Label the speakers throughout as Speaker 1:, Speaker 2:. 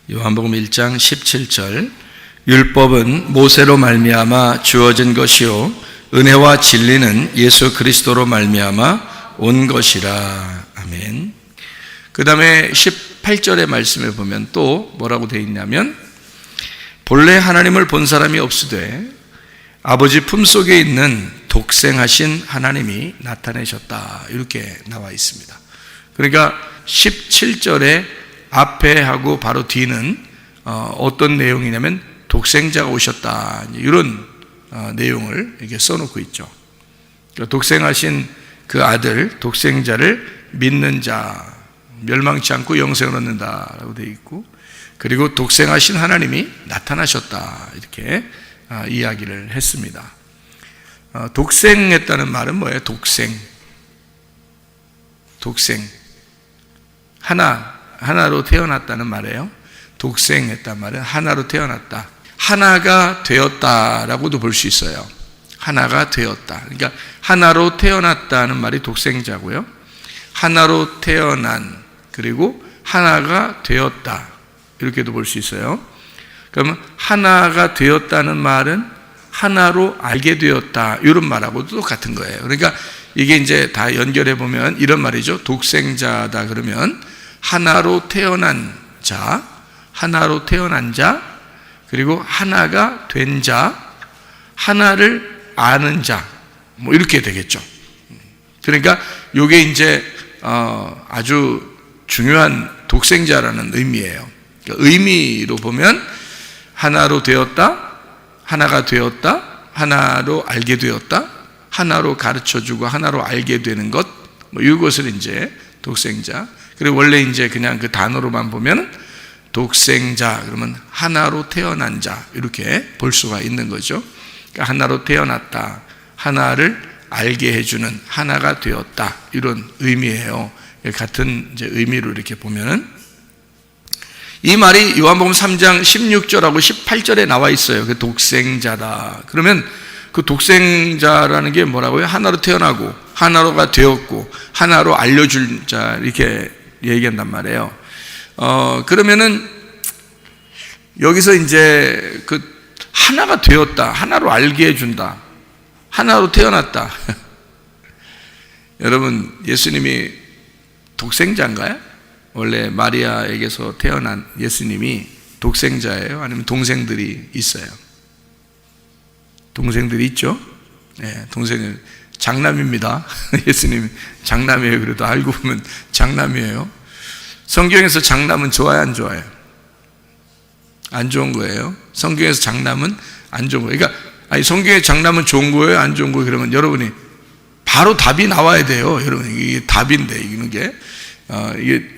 Speaker 1: 요한복음 1장 17절 율법은 모세로 말미암아 주어진 것이요 은혜와 진리는 예수 그리스도로 말미암아 온 것이라. 아멘. 그 다음에 18절의 말씀을 보면 또 뭐라고 되어 있냐면 본래 하나님을 본 사람이 없으되 아버지 품속에 있는 독생하신 하나님이 나타내셨다, 이렇게 나와 있습니다. 그러니까 17절에 앞에 하고 바로 뒤는 어떤 내용이냐면 독생자가 오셨다, 이런 내용을 이렇게 써놓고 있죠. 독생하신 그 아들 독생자를 믿는 자 멸망치 않고 영생을 얻는다라고 되어 있고, 그리고 독생하신 하나님이 나타나셨다, 이렇게 이야기를 했습니다. 독생했다는 말은 뭐예요? 독생 하나로 태어났다는 말이에요. 독생했단 말은 하나로 태어났다, 하나가 되었다라고도 볼 수 있어요. 하나가 되었다, 그러니까 하나로 태어났다는 말이 독생자고요, 하나로 태어난, 그리고 하나가 되었다, 이렇게도 볼 수 있어요. 그러면 하나가 되었다는 말은 하나로 알게 되었다, 이런 말하고도 똑같은 거예요. 그러니까 이게 이제 다 연결해 보면 이런 말이죠. 독생자다 그러면 하나로 태어난 자, 하나로 태어난 자, 그리고 하나가 된 자, 하나를 아는 자, 뭐 이렇게 되겠죠. 그러니까 이게 이제 아주 중요한 독생자라는 의미예요. 그러니까 의미로 보면 하나로 되었다, 하나가 되었다, 하나로 알게 되었다, 하나로 가르쳐주고 하나로 알게 되는 것, 뭐 이것을 이제 독생자. 그리고 원래 이제 그냥 그 단어로만 보면 독생자 그러면 하나로 태어난 자, 이렇게 볼 수가 있는 거죠. 그러니까 하나로 태어났다, 하나를 알게 해주는, 하나가 되었다, 이런 의미예요. 같은 이제 의미로 이렇게 보면은 이 말이 요한복음 3장 16절하고 18절에 나와 있어요. 그 독생자다. 그러면 그 독생자라는 게 뭐라고요? 하나로 태어나고 하나로가 되었고 하나로 알려줄 자, 이렇게 얘기한단 말이에요. 그러면은 여기서 이제 그 하나가 되었다, 하나로 알게 해준다, 하나로 태어났다. 여러분, 예수님이 독생자인가요? 원래 마리아에게서 태어난 예수님이 독생자예요? 아니면 동생들이 있어요? 동생들이 있죠? 네, 동생은 장남입니다. 예수님 장남이에요. 그래도 알고 보면 장남이에요. 성경에서 장남은 좋아요, 안 좋아요? 안 좋은 거예요. 성경에서 장남은 안 좋은 거예요. 그러니까 아니, 성경의 장남은 좋은 거예요, 안 좋은 거예요? 그러면 여러분이 바로 답이 나와야 돼요. 여러분, 이게 답인데, 이게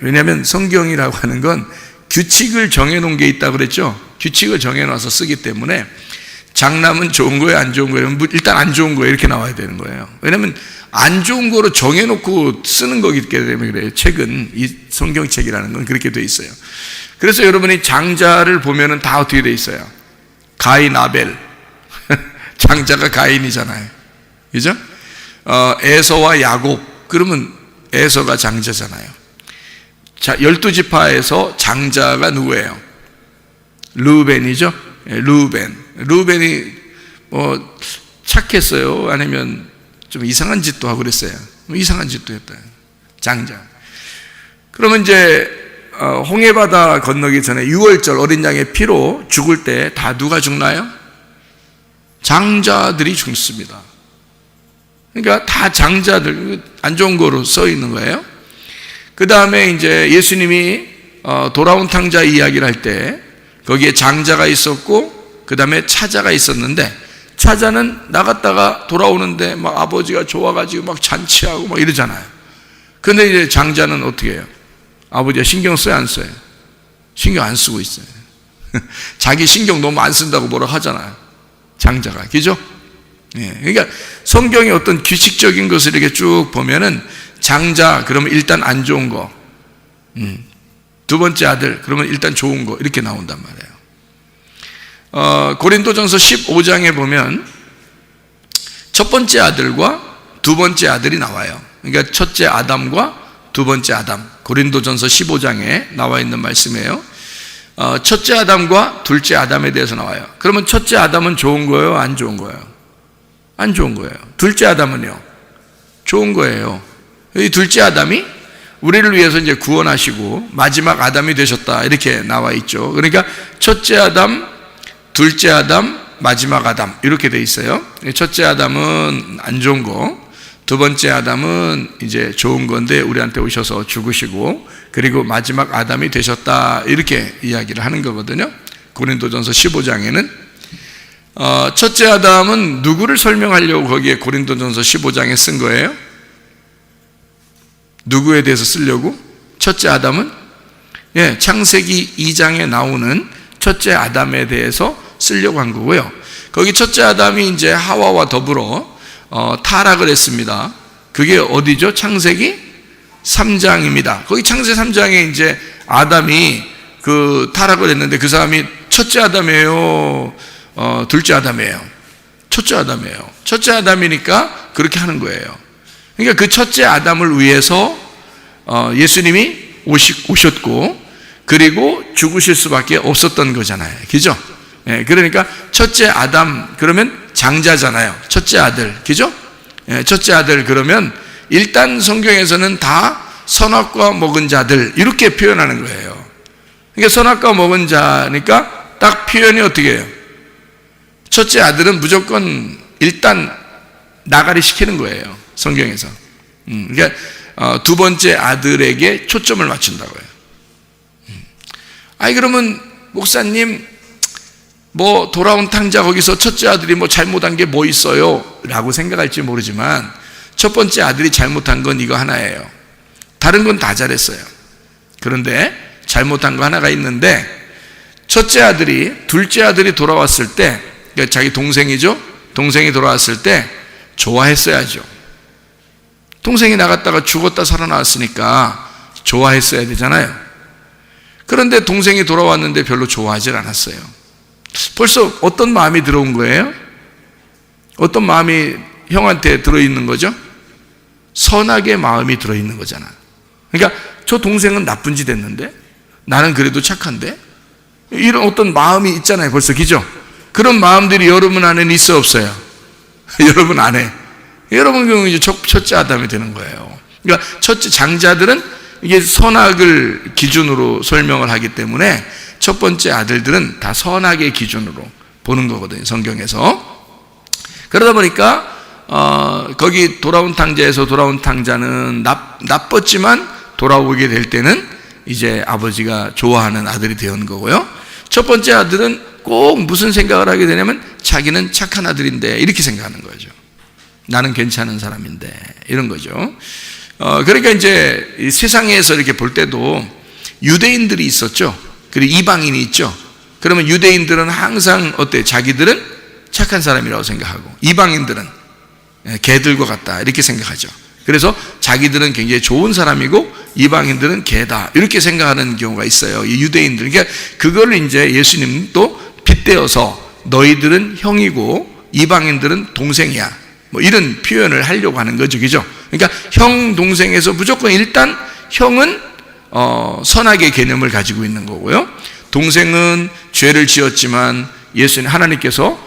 Speaker 1: 왜냐하면 성경이라고 하는 건 규칙을 정해놓은 게 있다고 그랬죠. 규칙을 정해놔서 쓰기 때문에 장남은 좋은 거예요, 안 좋은 거예요? 일단 안 좋은 거예요, 이렇게 나와야 되는 거예요. 왜냐하면 안 좋은 거로 정해놓고 쓰는 거기 때문에 그래요. 책은, 이 성경책이라는 건 그렇게 돼 있어요. 그래서 여러분이 장자를 보면은 다 어떻게 돼 있어요? 가인, 아벨. 장자가 가인이잖아요, 그죠? 에서와 야곱, 그러면 에서가 장자잖아요. 자, 12지파에서 장자가 누구예요? 르우벤이죠? 르우벤이 착했어요? 아니면 좀 이상한 짓도 하고 그랬어요? 이상한 짓도 했다, 장자. 그러면 이제 홍해바다 건너기 전에 6월절 어린 양의 피로 죽을 때 다 누가 죽나요? 장자들이 죽습니다. 그러니까 다 장자들, 안 좋은 거로 써 있는 거예요. 그 다음에 이제 예수님이 돌아온 탕자 이야기를 할 때 거기에 장자가 있었고 그 다음에 차자가 있었는데, 차자는 나갔다가 돌아오는데 막 아버지가 좋아가지고 막 잔치하고 막 이러잖아요. 근데 이제 장자는 어떻게 해요? 아버지가 신경 써요, 안 써요? 신경 안 쓰고 있어요. 자기 신경 너무 안 쓴다고 뭐라 하잖아요, 장자가. 그죠? 예, 그러니까 성경의 어떤 규칙적인 것을 이렇게 쭉 보면은 장자 그러면 일단 안 좋은 거, 두 번째 아들 그러면 일단 좋은 거, 이렇게 나온단 말이에요. 고린도전서 15장에 보면 첫 번째 아들과 두 번째 아들이 나와요. 그러니까 첫째 아담과 두 번째 아담, 고린도전서 15장에 나와 있는 말씀이에요. 첫째 아담과 둘째 아담에 대해서 나와요. 그러면 첫째 아담은 좋은 거예요? 안 좋은 거예요? 안 좋은 거예요. 둘째 아담은요? 좋은 거예요. 이 둘째 아담이 우리를 위해서 이제 구원하시고 마지막 아담이 되셨다 이렇게 나와 있죠. 그러니까 첫째 아담, 둘째 아담, 마지막 아담 이렇게 돼 있어요. 첫째 아담은 안 좋은 거, 두 번째 아담은 이제 좋은 건데 우리한테 오셔서 죽으시고 그리고 마지막 아담이 되셨다 이렇게 이야기를 하는 거거든요. 고린도전서 15장에는 첫째 아담은 누구를 설명하려고 거기에 고린도전서 15장에 쓴 거예요? 누구에 대해서 쓰려고? 첫째 아담은 창세기 2장에 나오는 첫째 아담에 대해서 쓰려고 한 거고요. 거기 첫째 아담이 이제 하와와 더불어 타락을 했습니다. 그게 어디죠? 창세기 3장입니다. 거기 창세기 3장에 이제 아담이 그 타락을 했는데 그 사람이 첫째 아담이에요? 둘째 아담이에요? 첫째 아담이에요. 첫째 아담이니까 그렇게 하는 거예요. 그러니까 그 첫째 아담을 위해서 예수님이 오셨고 그리고 죽으실 수밖에 없었던 거잖아요. 그죠? 그러니까 첫째 아담 그러면 장자잖아요. 첫째 아들, 그죠? 첫째 아들 그러면 일단 성경에서는 다 선악과 먹은 자들 이렇게 표현하는 거예요. 그러니까 선악과 먹은 자니까 딱 표현이 어떻게 해요? 첫째 아들은 무조건 일단 나가리 시키는 거예요. 성경에서. 그러니까 두 번째 아들에게 초점을 맞춘다고요. 아니 그러면 목사님 뭐 돌아온 탕자 거기서 첫째 아들이 뭐 잘못한 게 뭐 있어요? 라고 생각할지 모르지만 첫 번째 아들이 잘못한 건 이거 하나예요. 다른 건 다 잘했어요. 그런데 잘못한 거 하나가 있는데 첫째 아들이 둘째 아들이 돌아왔을 때 그러니까 자기 동생이죠. 동생이 돌아왔을 때 좋아했어야죠. 동생이 나갔다가 죽었다 살아나왔으니까 좋아했어야 되잖아요. 그런데 동생이 돌아왔는데 별로 좋아하질 않았어요. 벌써 어떤 마음이 들어온 거예요? 어떤 마음이 형한테 들어있는 거죠? 선악의 마음이 들어있는 거잖아. 그러니까 저 동생은 나쁜 짓 했는데 나는 그래도 착한데 이런 어떤 마음이 있잖아요. 벌써 그죠? 그런 마음들이 여러분 안에는 있어 없어요? 여러분 안에. 여러분 경우 이제 첫째 아담이 되는 거예요. 그러니까 첫째 장자들은 이게 선악을 기준으로 설명을 하기 때문에 첫 번째 아들들은 다 선악의 기준으로 보는 거거든요. 성경에서. 그러다 보니까 거기 돌아온 탕자에서 돌아온 탕자는 나빴지만 돌아오게 될 때는 이제 아버지가 좋아하는 아들이 되는 거고요. 첫 번째 아들은 꼭 무슨 생각을 하게 되냐면 자기는 착한 아들인데 이렇게 생각하는 거죠. 나는 괜찮은 사람인데 이런 거죠. 그러니까 이제 이 세상에서 이렇게 볼 때도 유대인들이 있었죠. 그리고 이방인이 있죠. 그러면 유대인들은 항상 어때요? 자기들은 착한 사람이라고 생각하고 이방인들은 개들과 같다 이렇게 생각하죠. 그래서 자기들은 굉장히 좋은 사람이고 이방인들은 개다 이렇게 생각하는 경우가 있어요. 이 유대인들. 그러니까 그걸 이제 예수님도 빗대어서 너희들은 형이고 이방인들은 동생이야. 뭐 이런 표현을 하려고 하는 거죠. 그죠? 그러니까 형 동생에서 무조건 일단 형은 선악의 개념을 가지고 있는 거고요. 동생은 죄를 지었지만 예수님 하나님께서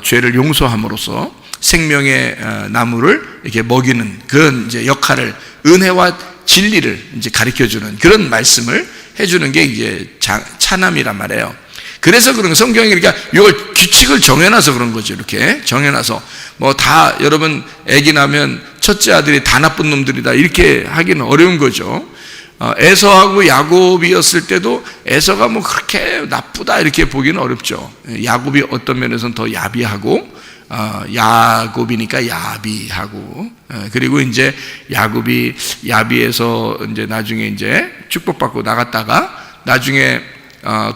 Speaker 1: 죄를 용서함으로써 생명의 나무를 이렇게 먹이는 그런 이제 역할을 은혜와 진리를 이제 가르쳐 주는 그런 말씀을 해 주는 게 이제 차남이란 말이에요. 그래서 그런 성경이 그러니까 이걸 규칙을 정해놔서 그런 거죠. 이렇게 정해놔서 뭐 다 여러분 아기 나면 첫째 아들이 다 나쁜 놈들이다 이렇게 하기는 어려운 거죠. 에서하고 야곱이었을 때도 에서가 뭐 그렇게 나쁘다 이렇게 보기는 어렵죠. 야곱이 어떤 면에서는 더 야비하고 야곱이니까 야비하고 그리고 이제 야곱이 야비해서 이제 나중에 이제 축복받고 나갔다가 나중에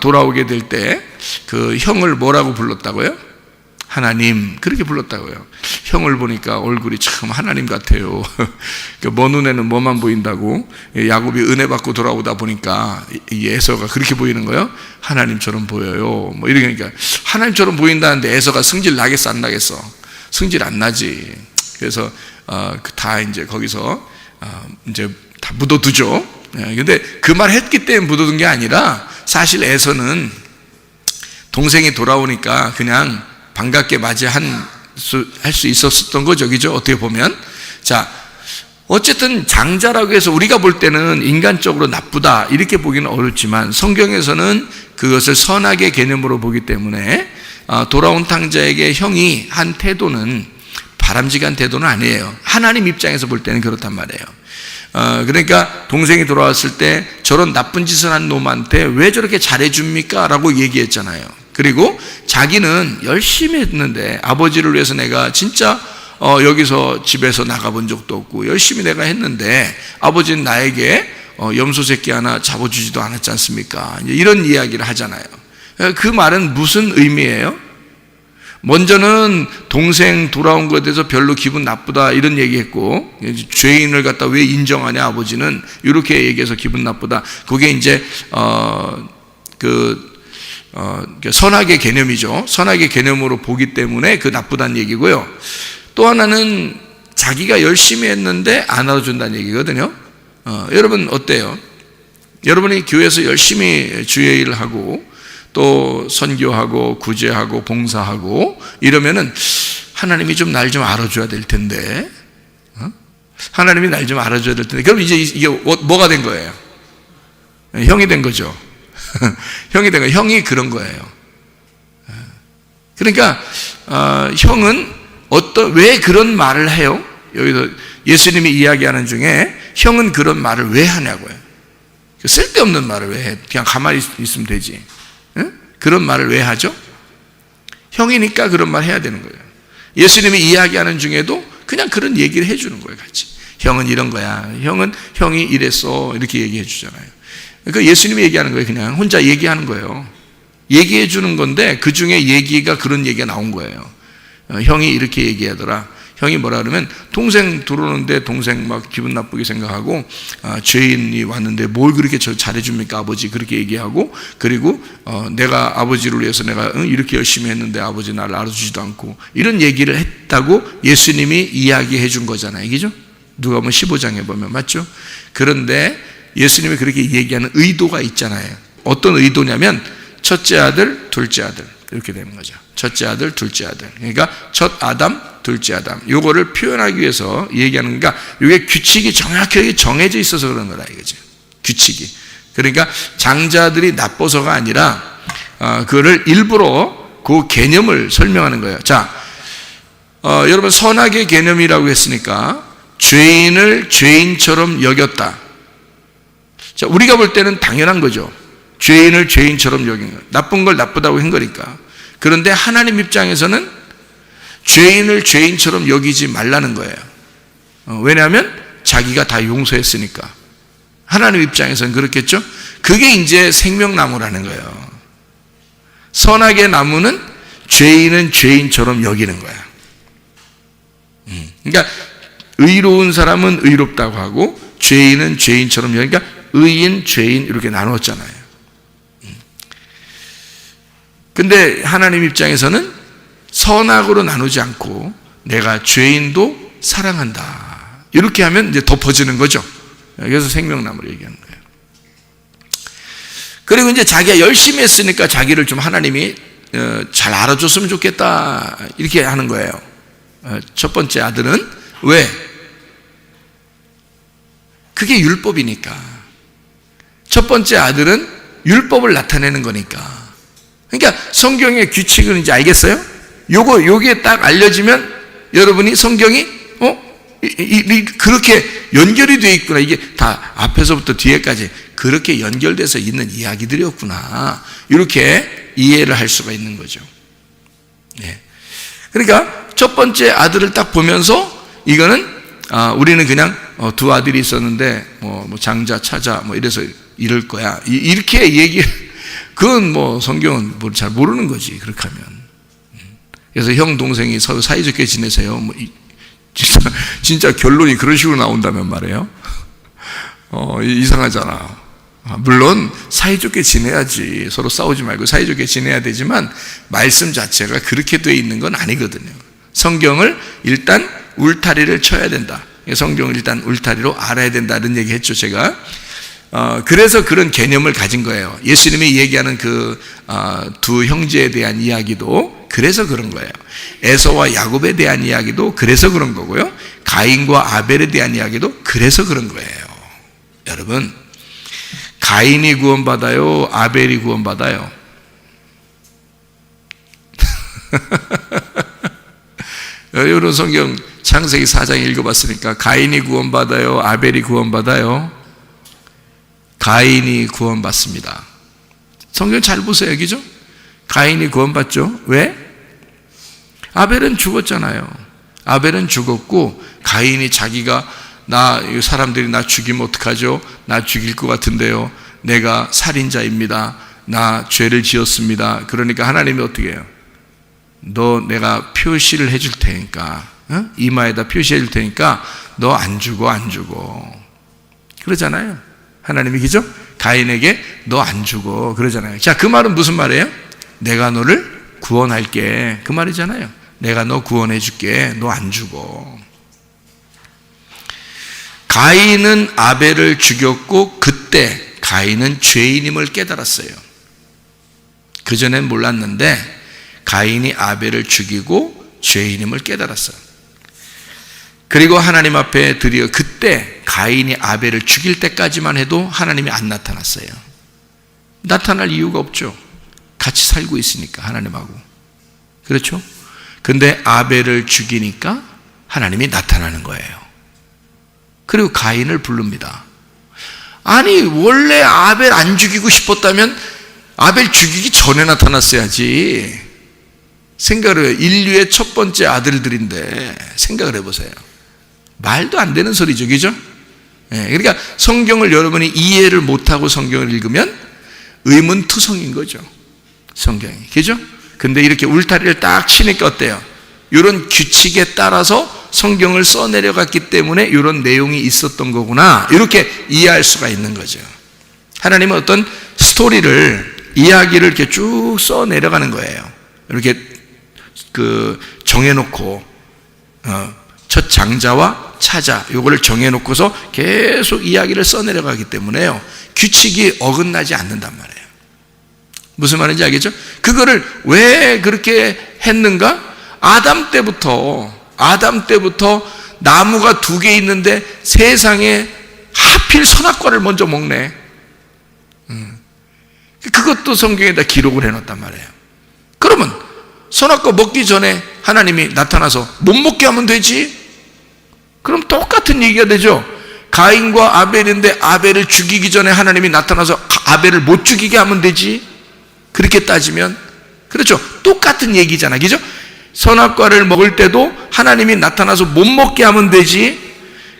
Speaker 1: 돌아오게 될 때 그 형을 뭐라고 불렀다고요? 하나님 그렇게 불렀다고요. 형을 보니까 얼굴이 참 하나님 같아요. 먼 눈에는 뭐만 보인다고 야곱이 은혜 받고 돌아오다 보니까 이 에서가 그렇게 보이는 거예요. 하나님처럼 보여요. 뭐 이러니까 하나님처럼 보인다는데 에서가 승질 나겠어 안 나겠어? 승질 안 나지. 그래서 다 이제 거기서 이제 다 묻어두죠. 근데 그 말 했기 때문에 묻어둔 게 아니라 사실 에서는 동생이 돌아오니까 그냥 반갑게 맞이할 수 있었던 거죠. 그죠? 어떻게 보면. 자, 어쨌든 장자라고 해서 우리가 볼 때는 인간적으로 나쁘다 이렇게 보기는 어렵지만 성경에서는 그것을 선악의 개념으로 보기 때문에 돌아온 탕자에게 형이 한 태도는 바람직한 태도는 아니에요. 하나님 입장에서 볼 때는 그렇단 말이에요. 그러니까 동생이 돌아왔을 때 저런 나쁜 짓을 한 놈한테 왜 저렇게 잘해줍니까? 라고 얘기했잖아요. 그리고 자기는 열심히 했는데 아버지를 위해서 내가 진짜 여기서 집에서 나가본 적도 없고 열심히 내가 했는데 아버지는 나에게 염소 새끼 하나 잡아주지도 않았지 않습니까? 이런 이야기를 하잖아요. 그 말은 무슨 의미예요? 먼저는 동생 돌아온 것에 대해서 별로 기분 나쁘다 이런 얘기했고, 죄인을 갖다 왜 인정하냐 아버지는 이렇게 얘기해서 기분 나쁘다. 그게 이제 선악의 개념이죠. 선악의 개념으로 보기 때문에 그 나쁘다는 얘기고요. 또 하나는 자기가 열심히 했는데 안 알아준다는 얘기거든요. 여러분 어때요? 여러분이 교회에서 열심히 주의 일을 하고 또 선교하고 구제하고 봉사하고 이러면은 하나님이 좀 날 좀 알아줘야 될 텐데, 하나님이 날 좀 알아줘야 될 텐데. 그럼 이제 이게 뭐가 된 거예요? 형이 된 거죠. 형이 된 거예요. 형이 그런 거예요. 그러니까 형은 왜 그런 말을 해요? 여기서 예수님이 이야기하는 중에 형은 그런 말을 왜 하냐고요. 쓸데없는 말을 왜 해? 그냥 가만히 있으면 되지. 그런 말을 왜 하죠? 형이니까 그런 말 해야 되는 거예요. 예수님이 이야기하는 중에도 그냥 그런 얘기를 해주는 거예요. 같이. 형은 이런 거야. 형이 이랬어. 이렇게 얘기해 주잖아요. 그러니까 예수님이 얘기하는 거예요. 그냥 혼자 얘기하는 거예요. 얘기해 주는 건데 그 중에 얘기가 그런 얘기가 나온 거예요. 형이 이렇게 얘기하더라. 형이 뭐라 그러면 동생 들어오는데 동생 막 기분 나쁘게 생각하고 죄인이 왔는데 뭘 그렇게 잘해줍니까 아버지, 그렇게 얘기하고, 그리고 내가 아버지를 위해서 내가 이렇게 열심히 했는데 아버지 나를 알아주지도 않고, 이런 얘기를 했다고 예수님이 이야기해 준 거잖아요. 그죠? 누가복음 15장에 보면 맞죠? 그런데 예수님이 그렇게 얘기하는 의도가 있잖아요. 어떤 의도냐면 첫째 아들, 둘째 아들 이렇게 되는 거죠. 첫째 아들, 둘째 아들. 그러니까 첫 아담, 둘째 아담. 요거를 표현하기 위해서 얘기하는 거니까 이게 규칙이 정확하게 정해져 있어서 그런 거라 이거죠. 규칙이. 그러니까 장자들이 나빠서가 아니라 그거를 일부러 그 개념을 설명하는 거예요. 자, 여러분 선악의 개념이라고 했으니까 죄인을 죄인처럼 여겼다. 자, 우리가 볼 때는 당연한 거죠. 죄인을 죄인처럼 여긴 거. 나쁜 걸 나쁘다고 한 거니까. 그런데 하나님 입장에서는 죄인을 죄인처럼 여기지 말라는 거예요. 왜냐하면 자기가 다 용서했으니까. 하나님 입장에서는 그렇겠죠. 그게 이제 생명나무라는 거예요. 선악의 나무는 죄인은 죄인처럼 여기는 거야. 그러니까 의로운 사람은 의롭다고 하고 죄인은 죄인처럼 여기니까 의인, 죄인 이렇게 나눴잖아요. 근데 하나님 입장에서는 선악으로 나누지 않고 내가 죄인도 사랑한다. 이렇게 하면 이제 덮어지는 거죠. 그래서 생명나무를 얘기하는 거예요. 그리고 이제 자기가 열심히 했으니까 자기를 좀 하나님이 잘 알아줬으면 좋겠다. 이렇게 하는 거예요. 첫 번째 아들은 왜? 그게 율법이니까. 첫 번째 아들은 율법을 나타내는 거니까. 그러니까 성경의 규칙은 이제 알겠어요? 요게 딱 알려지면 여러분이 성경이 그렇게 연결이 되어 있구나. 이게 다 앞에서부터 뒤에까지 그렇게 연결돼서 있는 이야기들이었구나. 이렇게 이해를 할 수가 있는 거죠. 예. 그러니까 첫 번째 아들을 딱 보면서 이거는 우리는 그냥 두 아들이 있었는데 뭐 장자, 차자 뭐 이래서 이럴 거야. 이렇게 그건 뭐 성경은 잘 모르는 거지. 그렇게 하면. 그래서 형 동생이 서로 사이좋게 지내세요. 뭐 진짜 결론이 그런 식으로 나온다면 말이에요. 이상하잖아. 물론 사이좋게 지내야지. 서로 싸우지 말고 사이좋게 지내야 되지만 말씀 자체가 그렇게 돼 있는 건 아니거든요. 성경을 일단 울타리를 쳐야 된다. 성경을 일단 울타리로 알아야 된다는 얘기 했죠, 제가. 그래서 그런 개념을 가진 거예요. 예수님이 얘기하는 그 두 형제에 대한 이야기도 그래서 그런 거예요. 에서와 야곱에 대한 이야기도 그래서 그런 거고요. 가인과 아벨에 대한 이야기도 그래서 그런 거예요. 여러분, 가인이 구원받아요? 아벨이 구원받아요? 이런 성경 창세기 4장 읽어봤으니까 가인이 구원받아요? 아벨이 구원받아요? 가인이 구원받습니다. 성경 잘 보세요. 그죠? 가인이 구원받죠. 왜? 아벨은 죽었잖아요. 아벨은 죽었고 가인이 자기가 사람들이 나 죽이면 어떡하죠? 나 죽일 것 같은데요. 내가 살인자입니다. 나 죄를 지었습니다. 그러니까 하나님이 어떻게 해요? 너 내가 표시를 해줄 테니까, 이마에다 표시해 줄 테니까 너 안 죽어, 안 죽어. 그러잖아요. 하나님이, 그죠? 가인에게 너 안 죽어. 그러잖아요. 자, 그 말은 무슨 말이에요? 내가 너를 구원할게. 그 말이잖아요. 내가 너 구원해 줄게. 너 안 죽어. 가인은 아벨을 죽였고 그때 가인은 죄인임을 깨달았어요. 그전엔 몰랐는데 가인이 아벨을 죽이고 죄인임을 깨달았어요. 그리고 하나님 앞에 드디어 그때 가인이 아벨을 죽일 때까지만 해도 하나님이 안 나타났어요. 나타날 이유가 없죠. 같이 살고 있으니까 하나님하고. 그렇죠? 근데 아벨을 죽이니까 하나님이 나타나는 거예요. 그리고 가인을 부릅니다. 아니, 원래 아벨 안 죽이고 싶었다면 아벨 죽이기 전에 나타났어야지. 생각을 해요. 인류의 첫 번째 아들들인데 생각을 해보세요. 말도 안 되는 소리죠. 그죠? 그러니까 성경을 여러분이 이해를 못하고 성경을 읽으면 의문투성인 거죠. 성경이. 그죠? 근데 이렇게 울타리를 딱 치니까 어때요? 이런 규칙에 따라서 성경을 써내려갔기 때문에 이런 내용이 있었던 거구나. 이렇게 이해할 수가 있는 거죠. 하나님은 어떤 스토리를, 이야기를 이렇게 쭉 써내려가는 거예요. 이렇게 정해놓고, 첫 장자와 차자, 요거를 정해놓고서 계속 이야기를 써내려가기 때문에요. 규칙이 어긋나지 않는단 말이에요. 무슨 말인지 알겠죠? 그거를 왜 그렇게 했는가? 아담 때부터 나무가 2개 있는데 세상에 하필 선악과를 먼저 먹네. 그것도 성경에다 기록을 해놨단 말이에요. 그러면 선악과 먹기 전에 하나님이 나타나서 못 먹게 하면 되지? 그럼 똑같은 얘기가 되죠. 가인과 아벨인데 아벨을 죽이기 전에 하나님이 나타나서 아벨을 못 죽이게 하면 되지? 그렇게 따지면 그렇죠. 똑같은 얘기잖아. 그죠? 선악과를 먹을 때도 하나님이 나타나서 못 먹게 하면 되지.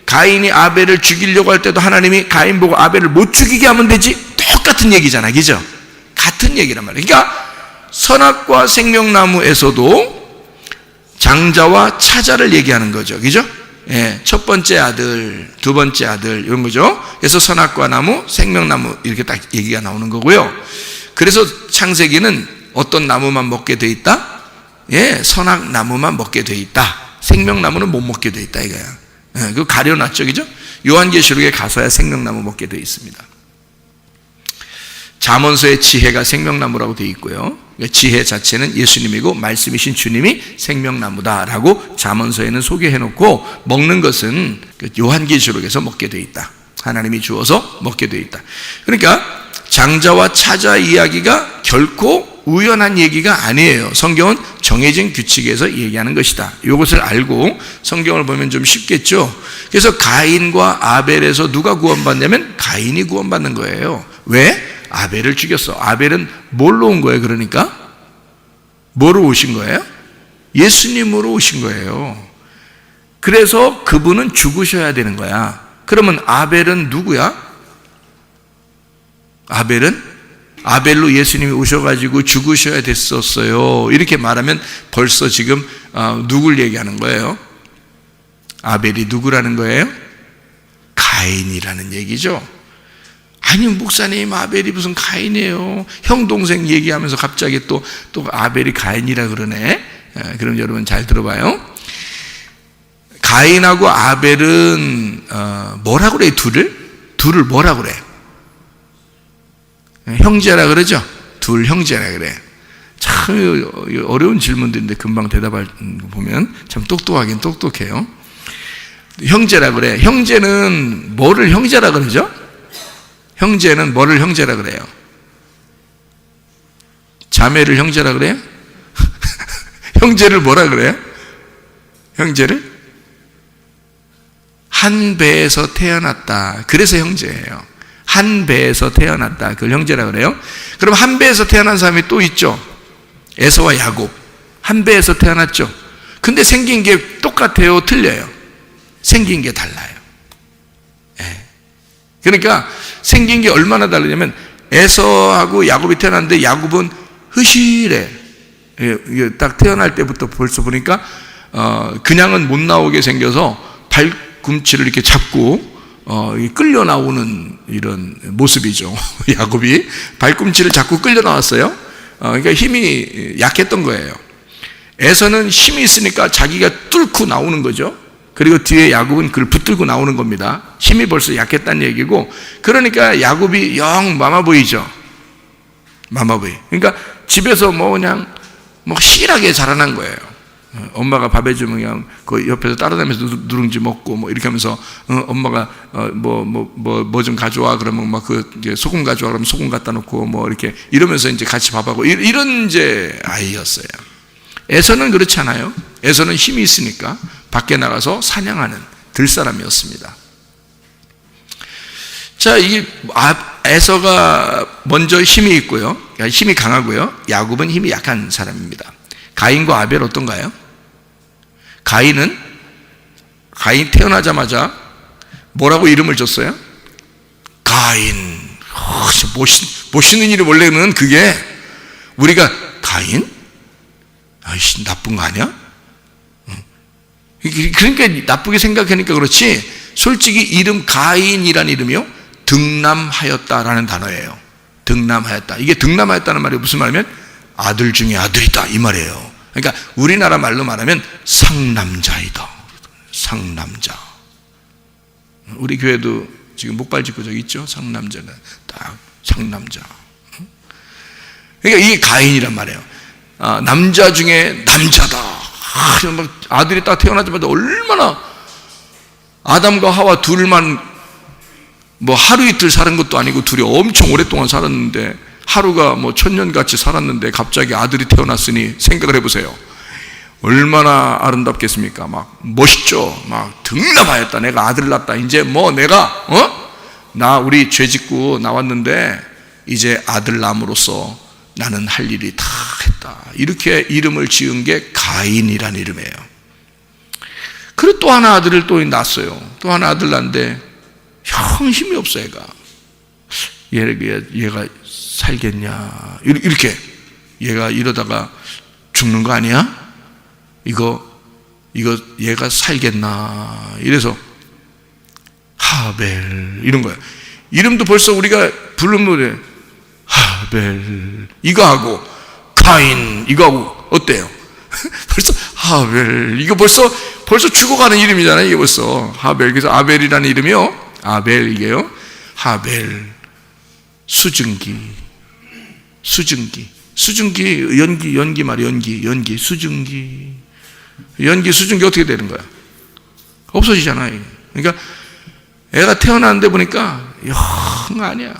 Speaker 1: 가인이 아벨을 죽이려고 할 때도 하나님이 가인 보고 아벨을 못 죽이게 하면 되지. 똑같은 얘기잖아. 그죠? 같은 얘기란 말이에요. 그러니까 선악과 생명나무에서도 장자와 차자를 얘기하는 거죠. 그죠? 예, 첫 번째 아들, 두 번째 아들 이런 거죠. 그래서 선악과 나무, 생명나무 이렇게 딱 얘기가 나오는 거고요. 그래서 창세기는 어떤 나무만 먹게 돼 있다? 예, 선악나무만 먹게 돼 있다. 생명나무는 못 먹게 돼 있다 이거야. 예, 그거 가려놨죠. 그죠? 요한계시록에 가서야 생명나무 먹게 돼 있습니다. 잠언서의 지혜가 생명나무라고 되어 있고요. 지혜 자체는 예수님이고 말씀이신 주님이 생명나무다라고 잠언서에는 소개해놓고 먹는 것은 요한계시록에서 먹게 되어 있다. 하나님이 주어서 먹게 되어 있다. 그러니까 장자와 차자 이야기가 결코 우연한 얘기가 아니에요. 성경은 정해진 규칙에서 얘기하는 것이다. 이것을 알고 성경을 보면 좀 쉽겠죠. 그래서 가인과 아벨에서 누가 구원받냐면 가인이 구원받는 거예요. 왜? 아벨을 죽였어. 아벨은 뭘로 온 거예요? 그러니까 뭐로 오신 거예요? 예수님으로 오신 거예요. 그래서 그분은 죽으셔야 되는 거야. 그러면 아벨은 누구야? 아벨로 예수님이 오셔가지고 죽으셔야 됐었어요. 이렇게 말하면 벌써 지금 누굴 얘기하는 거예요? 아벨이 누구라는 거예요? 가인이라는 얘기죠. 아니 목사님 아벨이 무슨 가인이에요? 형 동생 얘기하면서 갑자기 또 아벨이 가인이라 그러네. 그럼 여러분 잘 들어봐요. 가인하고 아벨은 뭐라 그래요? 둘을 뭐라 그래? 형제라 그러죠. 둘 형제라 그래. 참 어려운 질문들인데 금방 대답할 거 보면 참 똑똑하긴 똑똑해요. 형제라 그래. 형제는 뭐를 형제라 그러죠? 형제는 뭐를 형제라 그래요? 자매를 형제라 그래요? 형제를 뭐라 그래요? 형제를? 한 배에서 태어났다. 그래서 형제예요. 한 배에서 태어났다. 그걸 형제라 그래요. 그럼 한 배에서 태어난 사람이 또 있죠. 에서와 야곱. 한 배에서 태어났죠. 근데 생긴 게 똑같아요? 틀려요? 생긴 게 달라요. 그러니까 생긴 게 얼마나 다르냐면 에서하고 야곱이 태어났는데 야곱은 흐실해. 딱 태어날 때부터 벌써 보니까 그냥은 못 나오게 생겨서 발꿈치를 이렇게 잡고 끌려 나오는 이런 모습이죠. 야곱이 발꿈치를 잡고 끌려 나왔어요. 그러니까 힘이 약했던 거예요. 에서는 힘이 있으니까 자기가 뚫고 나오는 거죠. 그리고 뒤에 야곱은 그걸 붙들고 나오는 겁니다. 힘이 벌써 약했다는 얘기고, 그러니까 야곱이 영 마마보이죠. 마마보이. 그러니까 집에서 그냥 실하게 자라난 거예요. 엄마가 밥 해주면 그냥 그 옆에서 따라다니면서 누룽지 먹고 이렇게 하면서 엄마가 뭐 좀 가져와 그러면 소금 가져와 그러면 소금 갖다 놓고 이렇게 이러면서 이제 같이 밥하고 이런 이제 아이였어요. 에서는 그렇지 않아요. 에서는 힘이 있으니까 밖에 나가서 사냥하는 들사람이었습니다. 자, 이게 에서가 먼저 힘이 있고요. 힘이 강하고요. 야곱은 힘이 약한 사람입니다. 가인과 아벨 어떤가요? 가인 태어나자마자 뭐라고 이름을 줬어요? 가인. 멋있는 이름. 원래는 그게 우리가 가인? 아이씨, 나쁜 거 아니야? 그러니까 나쁘게 생각하니까 그렇지, 솔직히 이름 가인이라는 이름이요, 등남하였다라는 단어예요. 등남하였다. 이게 등남하였다는 말이 무슨 말이면 아들 중에 아들이다 이 말이에요. 그러니까 우리나라 말로 말하면 상남자이다. 상남자. 우리 교회도 지금 목발짓고 저기 있죠. 상남자가 딱 상남자. 그러니까 이게 가인이란 말이에요. 남자 중에 남자다. 아들이 딱 태어나자마자 얼마나, 아담과 하와 둘만 하루 이틀 사는 것도 아니고 둘이 엄청 오랫동안 살았는데, 하루가 천년같이 살았는데 갑자기 아들이 태어났으니 생각을 해보세요. 얼마나 아름답겠습니까? 멋있죠. 등남하였다. 내가 아들 낳았다. 이제 내가 우리 죄 짓고 나왔는데 이제 아들 남으로서 나는 할 일이 다 했다. 이렇게 이름을 지은 게 가인이라는 이름이에요. 그리고 또 하나 아들을 또 낳았어요. 또 하나 아들 낳는데 형 힘이 없어. 얘가 살겠냐, 이렇게. 얘가 이러다가 죽는 거 아니야? 이거 얘가 살겠나, 이래서 하벨 이런 거야. 이름도 벌써 우리가 부르면 하벨 이거 하고 가인 이거 하고 어때요? 벌써 하벨, 이거 벌써 죽어가는 이름이잖아요. 이게 벌써 하벨. 그래서 아벨이라는 이름이요, 아벨, 이게요 하벨. 수증기, 연기 말이야. 연기, 수증기. 어떻게 되는 거야? 없어지잖아요. 그러니까 애가 태어났는데 보니까 영 아니야.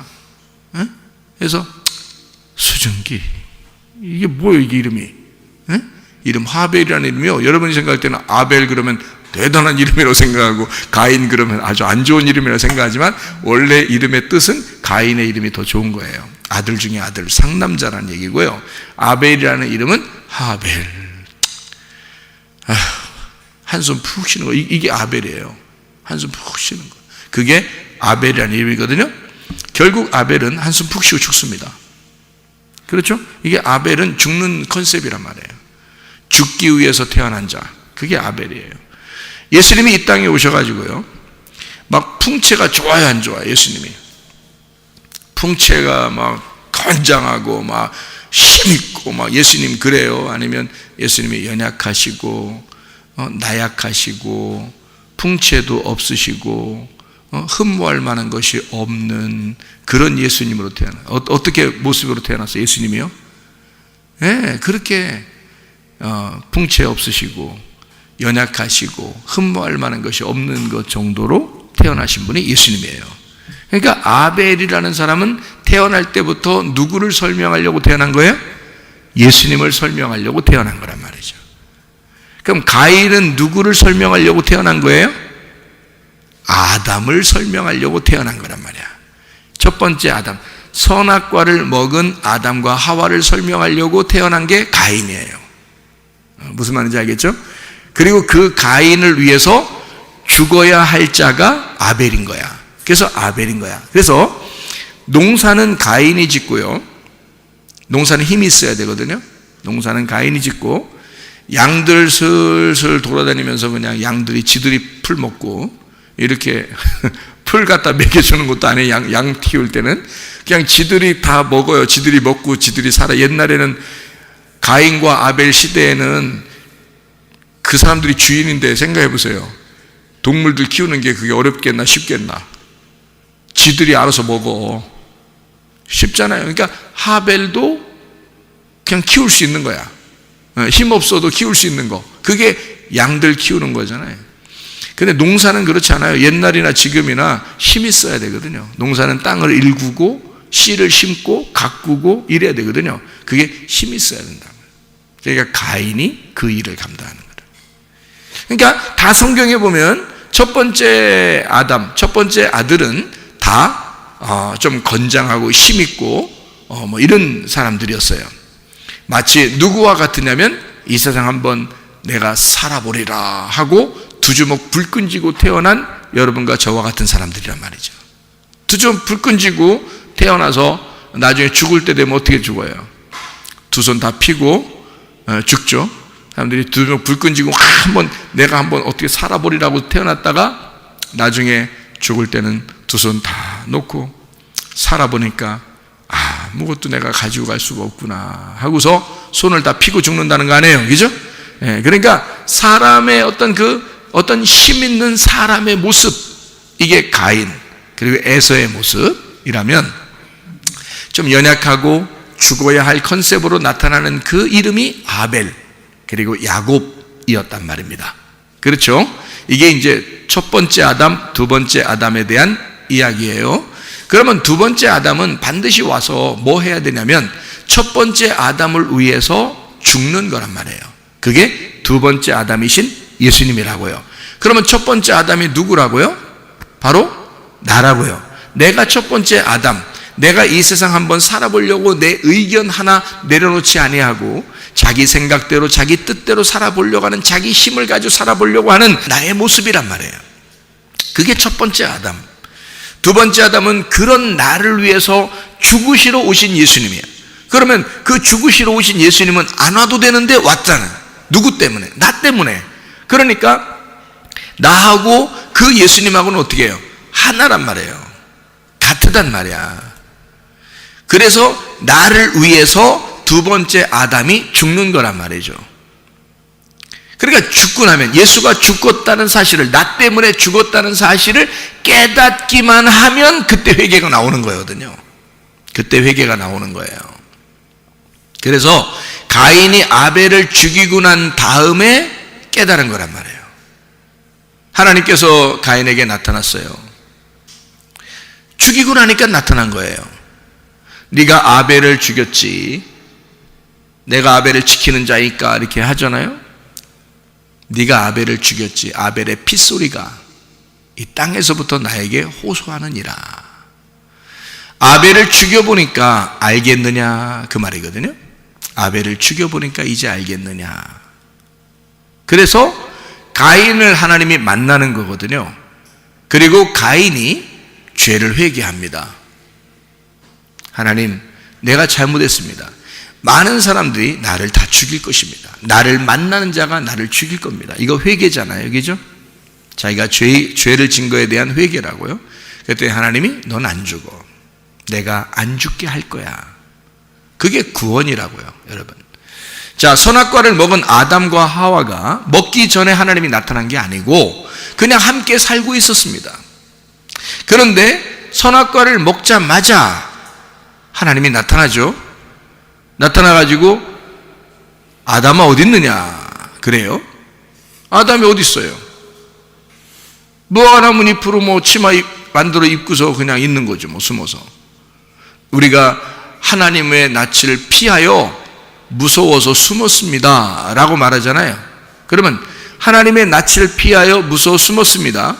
Speaker 1: 그래서 수증기. 이게 뭐예요, 이게 이름이? 이름 하벨이라는 이름이요. 여러분이 생각할 때는 아벨 그러면 대단한 이름이라고 생각하고 가인 그러면 아주 안 좋은 이름이라고 생각하지만, 원래 이름의 뜻은 가인의 이름이 더 좋은 거예요. 아들 중에 아들, 상남자라는 얘기고요. 아벨이라는 이름은 하벨. 한숨 푹 쉬는 거. 이게 아벨이에요. 한숨 푹 쉬는 거. 그게 아벨이라는 이름이거든요. 결국 아벨은 한숨 푹 쉬고 죽습니다. 그렇죠? 이게 아벨은 죽는 컨셉이란 말이에요. 죽기 위해서 태어난 자. 그게 아벨이에요. 예수님이 이 땅에 오셔가지고요, 풍채가 좋아요, 안 좋아요? 예수님이 풍채가 건장하고 힘있고 예수님 그래요? 아니면 예수님이 연약하시고 나약하시고 풍채도 없으시고 흠모할 만한 것이 없는 그런 예수님으로 어떻게 모습으로 태어났어요? 예수님이요? 네, 그렇게 풍채 없으시고 연약하시고 흠모할 만한 것이 없는 것 정도로 태어나신 분이 예수님이에요. 그러니까 아벨이라는 사람은 태어날 때부터 누구를 설명하려고 태어난 거예요? 예수님을 설명하려고 태어난 거란 말이죠. 그럼 가인은 누구를 설명하려고 태어난 거예요? 아담을 설명하려고 태어난 거란 말이야. 첫 번째 아담, 선악과를 먹은 아담과 하와를 설명하려고 태어난 게 가인이에요. 무슨 말인지 알겠죠? 그리고 그 가인을 위해서 죽어야 할 자가 아벨인 거야. 그래서 아벨인 거야. 그래서 농사는 가인이 짓고요. 농사는 힘이 있어야 되거든요. 농사는 가인이 짓고, 양들 슬슬 돌아다니면서 그냥 양들이 지들이 풀 먹고, 이렇게 풀 갖다 먹여주는 것도 아니에요. 양 키울 때는 그냥 지들이 다 먹어요. 지들이 먹고 지들이 살아. 옛날에는 가인과 아벨 시대에는 그 사람들이 주인인데 생각해 보세요. 동물들 키우는 게 그게 어렵겠나 쉽겠나. 지들이 알아서 먹어. 쉽잖아요. 그러니까 하벨도 그냥 키울 수 있는 거야. 힘 없어도 키울 수 있는 거. 그게 양들 키우는 거잖아요. 근데 농사는 그렇지 않아요. 옛날이나 지금이나 힘이 있어야 되거든요. 농사는 땅을 일구고 씨를 심고 가꾸고 이래야 되거든요. 그게 힘이 있어야 된다. 그러니까 가인이 그 일을 감당하는 거예요. 그러니까 다 성경에 보면 첫 번째 아담, 첫 번째 아들은 다 좀 건장하고 힘 있고 뭐 이런 사람들이었어요. 마치 누구와 같으냐면 이 세상 한번 내가 살아보리라 하고 두 주먹 불 끈지고 태어난 여러분과 저와 같은 사람들이란 말이죠. 두 주먹 불 끈지고 태어나서 나중에 죽을 때 되면 어떻게 죽어요? 두 손 다 피고 죽죠. 사람들이 두 주먹 불 끈지고 내가 한번 어떻게 살아보리라고 태어났다가 나중에 죽을 때는 두 손 다 놓고 살아보니까 아무것도 내가 가지고 갈 수가 없구나 하고서 손을 다 피고 죽는다는 거 아니에요. 그죠? 예, 그러니까 사람의 어떤 힘 있는 사람의 모습, 이게 가인 그리고 에서의 모습이라면 좀 연약하고 죽어야 할 컨셉으로 나타나는 그 이름이 아벨 그리고 야곱이었단 말입니다. 그렇죠? 이게 이제 첫 번째 아담, 두 번째 아담에 대한 이야기예요. 그러면 두 번째 아담은 반드시 와서 뭐 해야 되냐면 첫 번째 아담을 위해서 죽는 거란 말이에요. 그게 두 번째 아담이신 예수님이라고요. 그러면 첫 번째 아담이 누구라고요? 바로 나라고요. 내가 첫 번째 아담, 내가 이 세상 한번 살아보려고 내 의견 하나 내려놓지 아니하고 자기 생각대로 자기 뜻대로 살아보려고 하는, 자기 힘을 가지고 살아보려고 하는 나의 모습이란 말이에요. 그게 첫 번째 아담. 두 번째 아담은 그런 나를 위해서 죽으시러 오신 예수님이에요. 그러면 그 죽으시러 오신 예수님은 안 와도 되는데 왔잖아요. 누구 때문에? 나 때문에. 그러니까 나하고 그 예수님하고는 어떻게 해요? 하나란 말이에요. 같으단 말이야. 그래서 나를 위해서 두 번째 아담이 죽는 거란 말이죠. 그러니까 죽고 나면 예수가 죽었다는 사실을, 나 때문에 죽었다는 사실을 깨닫기만 하면 그때 회개가 나오는 거거든요. 그때 회개가 나오는 거예요. 그래서 가인이 아벨을 죽이고 난 다음에 깨달은 거란 말이에요. 하나님께서 가인에게 나타났어요. 죽이고 나니까 나타난 거예요. 네가 아벨을 죽였지, 내가 아벨을 지키는 자니까 이렇게 하잖아요. 네가 아벨을 죽였지, 아벨의 핏소리가 이 땅에서부터 나에게 호소하느니라. 아벨을 죽여보니까 알겠느냐 그 말이거든요. 아벨을 죽여보니까 이제 알겠느냐. 그래서 가인을 하나님이 만나는 거거든요. 그리고 가인이 죄를 회개합니다. 하나님, 내가 잘못했습니다. 많은 사람들이 나를 다 죽일 것입니다. 나를 만나는 자가 나를 죽일 겁니다. 이거 회개잖아요. 그죠? 자기가 죄를 진 거에 대한 회개라고요. 그랬더니 하나님이 넌 안 죽어. 내가 안 죽게 할 거야. 그게 구원이라고요, 여러분. 자, 선악과를 먹은 아담과 하와가 먹기 전에 하나님이 나타난 게 아니고 그냥 함께 살고 있었습니다. 그런데 선악과를 먹자마자 하나님이 나타나죠. 나타나가지고 아담아 어디 있느냐 그래요. 아담이 어디 있어요? 무화과나무 잎으로 뭐 치마 만들어 입고서 그냥 있는 거죠. 뭐 숨어서. 우리가 하나님의 낯을 피하여 무서워서 숨었습니다 라고 말하잖아요. 그러면 하나님의 낯을 피하여 무서워 숨었습니다.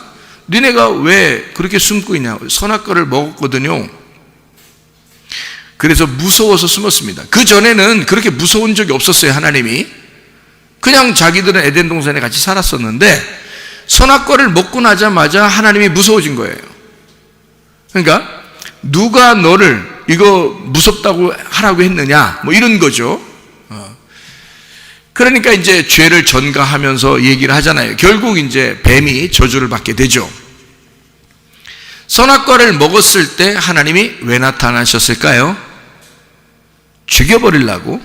Speaker 1: 니네가 왜 그렇게 숨고 있냐? 선악과를 먹었거든요. 그래서 무서워서 숨었습니다. 그 전에는 그렇게 무서운 적이 없었어요. 하나님이 그냥 자기들은 에덴 동산에 같이 살았었는데 선악과를 먹고 나자마자 하나님이 무서워진 거예요. 그러니까 누가 너를 이거 무섭다고 하라고 했느냐 뭐 이런 거죠. 그러니까 이제 죄를 전가하면서 얘기를 하잖아요. 결국 이제 뱀이 저주를 받게 되죠. 선악과를 먹었을 때 하나님이 왜 나타나셨을까요? 죽여버리려고.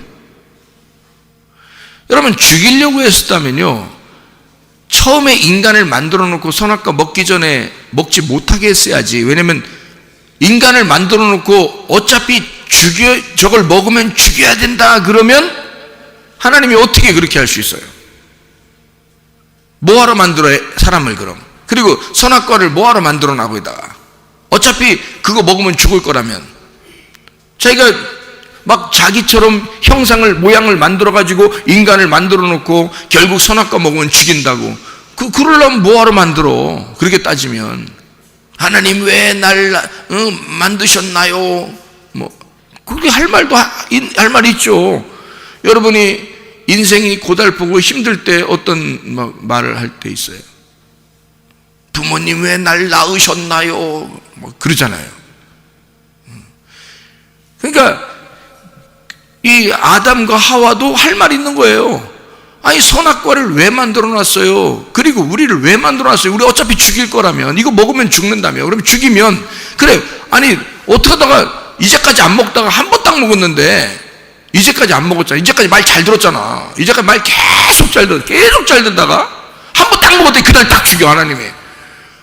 Speaker 1: 여러분 죽이려고 했었다면요 처음에 인간을 만들어 놓고 선악과 먹기 전에 먹지 못하게 했어야지. 왜냐면 인간을 만들어 놓고 어차피 저걸 먹으면 죽여야 된다 그러면 하나님이 어떻게 그렇게 할 수 있어요? 뭐하러 만들어요 사람을 그럼? 그리고 선악과를 뭐하러 만들어 놔 거기다가 어차피 그거 먹으면 죽을 거라면 자기가 막 자기처럼 형상을 모양을 만들어 가지고 인간을 만들어 놓고 결국 선악과 먹으면 죽인다고 그러려면 뭐하러 만들어? 그렇게 따지면 하나님 왜 날 만드셨나요? 뭐 그게 할 말 있죠. 여러분이 인생이 고달프고 힘들 때 어떤 말을 할 때 있어요. 부모님 왜 날 낳으셨나요? 뭐 그러잖아요. 그러니까 이 아담과 하와도 할 말 있는 거예요. 아니 선악과를 왜 만들어 놨어요? 그리고 우리를 왜 만들어 놨어요? 우리 어차피 죽일 거라면 이거 먹으면 죽는다며. 그러면 죽이면 그래 아니 어떻게 하다가 이제까지 안 먹다가 한 번 딱 먹었는데 이제까지 안 먹었잖아. 이제까지 말 잘 들었잖아. 이제까지 말 계속 잘 듣다가 한 번 딱 먹었더니 그날 딱 죽여 하나님이.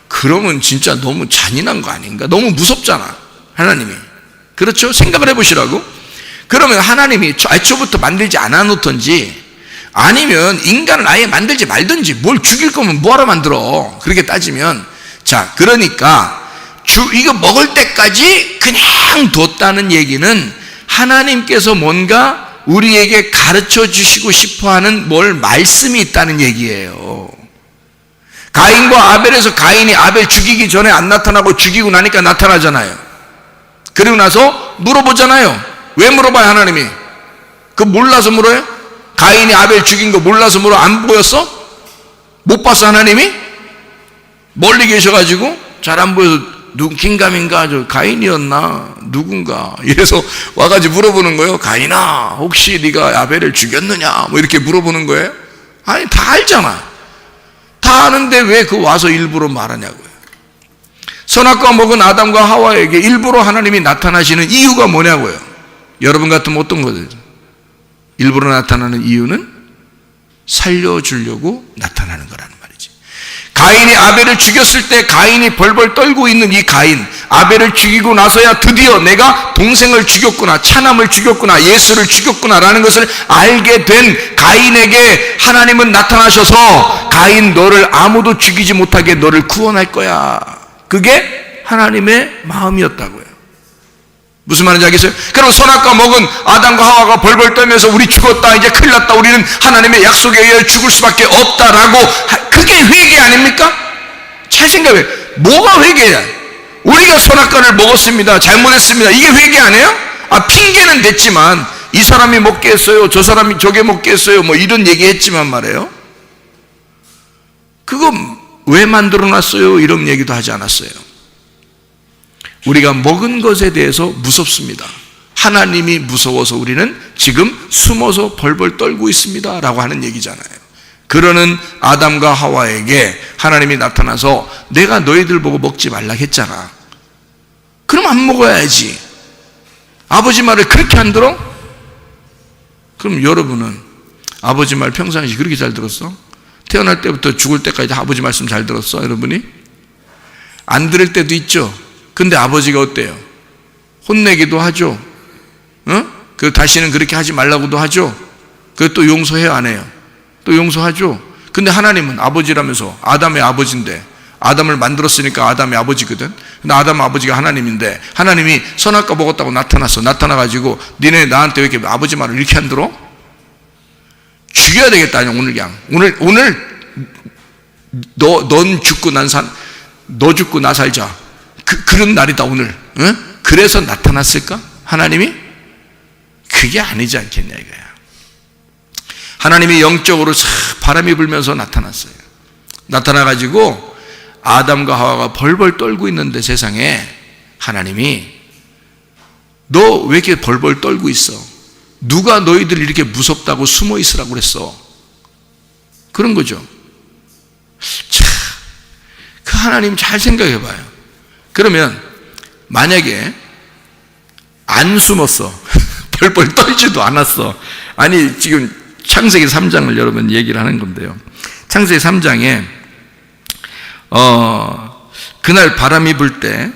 Speaker 1: 그러면 진짜 너무 잔인한 거 아닌가? 너무 무섭잖아 하나님이. 그렇죠? 생각을 해보시라고. 그러면 하나님이 애초부터 만들지 않아 놓던지 아니면 인간을 아예 만들지 말든지 뭘 죽일 거면 뭐하러 만들어? 그렇게 따지면 자 그러니까 이거 먹을 때까지 그냥 뒀다는 얘기는 하나님께서 뭔가 우리에게 가르쳐 주시고 싶어하는 말씀이 있다는 얘기예요. 가인과 아벨에서 가인이 아벨 죽이기 전에 안 나타나고 죽이고 나니까 나타나잖아요. 그리고 나서 물어보잖아요. 왜 물어봐요 하나님이? 그거 몰라서 물어요? 가인이 아벨 죽인 거 몰라서 물어? 안 보였어? 못 봤어 하나님이? 멀리 계셔가지고 잘 안 보여서 긴가민가 저 가인이었나 누군가 이래서 와가지고 물어보는 거예요. 가인아 혹시 네가 아벨을 죽였느냐 뭐 이렇게 물어보는 거예요. 아니 다 알잖아. 다 아는데 왜 그 와서 일부러 말하냐고요. 선악과 먹은 아담과 하와에게 일부러 하나님이 나타나시는 이유가 뭐냐고요. 여러분 같으면 어떤 거죠? 일부러 나타나는 이유는 살려주려고 나타나는 거라는 말이지. 가인이 아벨을 죽였을 때 가인이 벌벌 떨고 있는 이 가인, 아벨을 죽이고 나서야 드디어 내가 동생을 죽였구나, 차남을 죽였구나, 예수를 죽였구나 라는 것을 알게 된 가인에게 하나님은 나타나셔서 가인 너를 아무도 죽이지 못하게 너를 구원할 거야. 그게 하나님의 마음이었다고요. 무슨 말인지 알겠어요? 그럼 선악과 먹은 아담과 하와가 벌벌 떨면서 우리 죽었다 이제 큰일 났다 우리는 하나님의 약속에 의해 죽을 수밖에 없다라고 그게 회개 아닙니까? 잘 생각해. 뭐가 회개야? 우리가 선악과를 먹었습니다 잘못했습니다 이게 회개 아니에요? 핑계는 됐지만 이 사람이 먹게 했어요 저 사람이 저게 먹게 했어요 뭐 이런 얘기 했지만 말이에요. 그거 왜 만들어놨어요? 이런 얘기도 하지 않았어요. 우리가 먹은 것에 대해서 무섭습니다. 하나님이 무서워서 우리는 지금 숨어서 벌벌 떨고 있습니다 라고 하는 얘기잖아요. 그러는 아담과 하와에게 하나님이 나타나서 내가 너희들 보고 먹지 말라 했잖아. 그럼 안 먹어야지. 아버지 말을 그렇게 안 들어? 그럼 여러분은 아버지 말 평상시 그렇게 잘 들었어? 태어날 때부터 죽을 때까지 아버지 말씀 잘 들었어 여러분이? 안 들을 때도 있죠. 근데 아버지가 어때요? 혼내기도 하죠. 그 다시는 그렇게 하지 말라고도 하죠. 그 또 용서해요, 안 해요? 또 용서하죠. 근데 하나님은 아버지라면서 아담의 아버지인데, 아담을 만들었으니까 아담의 아버지거든. 근데 아담 아버지가 하나님인데, 하나님이 선악과 먹었다고 나타나가지고 니네 나한테 왜 이렇게 아버지 말을 이렇게 안 들어? 죽여야 되겠다. 오늘 그냥 오늘 넌 죽고 너 죽고 나 살자. 그런 날이다 오늘. 그래서 나타났을까? 하나님이? 그게 아니지 않겠냐 이거야. 하나님이 영적으로 바람이 불면서 나타났어요. 나타나가지고 아담과 하와가 벌벌 떨고 있는데 세상에 하나님이 너 왜 이렇게 벌벌 떨고 있어? 누가 너희들 이렇게 무섭다고 숨어 있으라고 그랬어? 그런 거죠. 참, 그 하나님 잘 생각해 봐요. 그러면 만약에 안 숨었어. 벌벌 떨지도 않았어. 아니 지금 창세기 3장을 여러분 얘기를 하는 건데요. 창세기 3장에 그날 바람이 불 때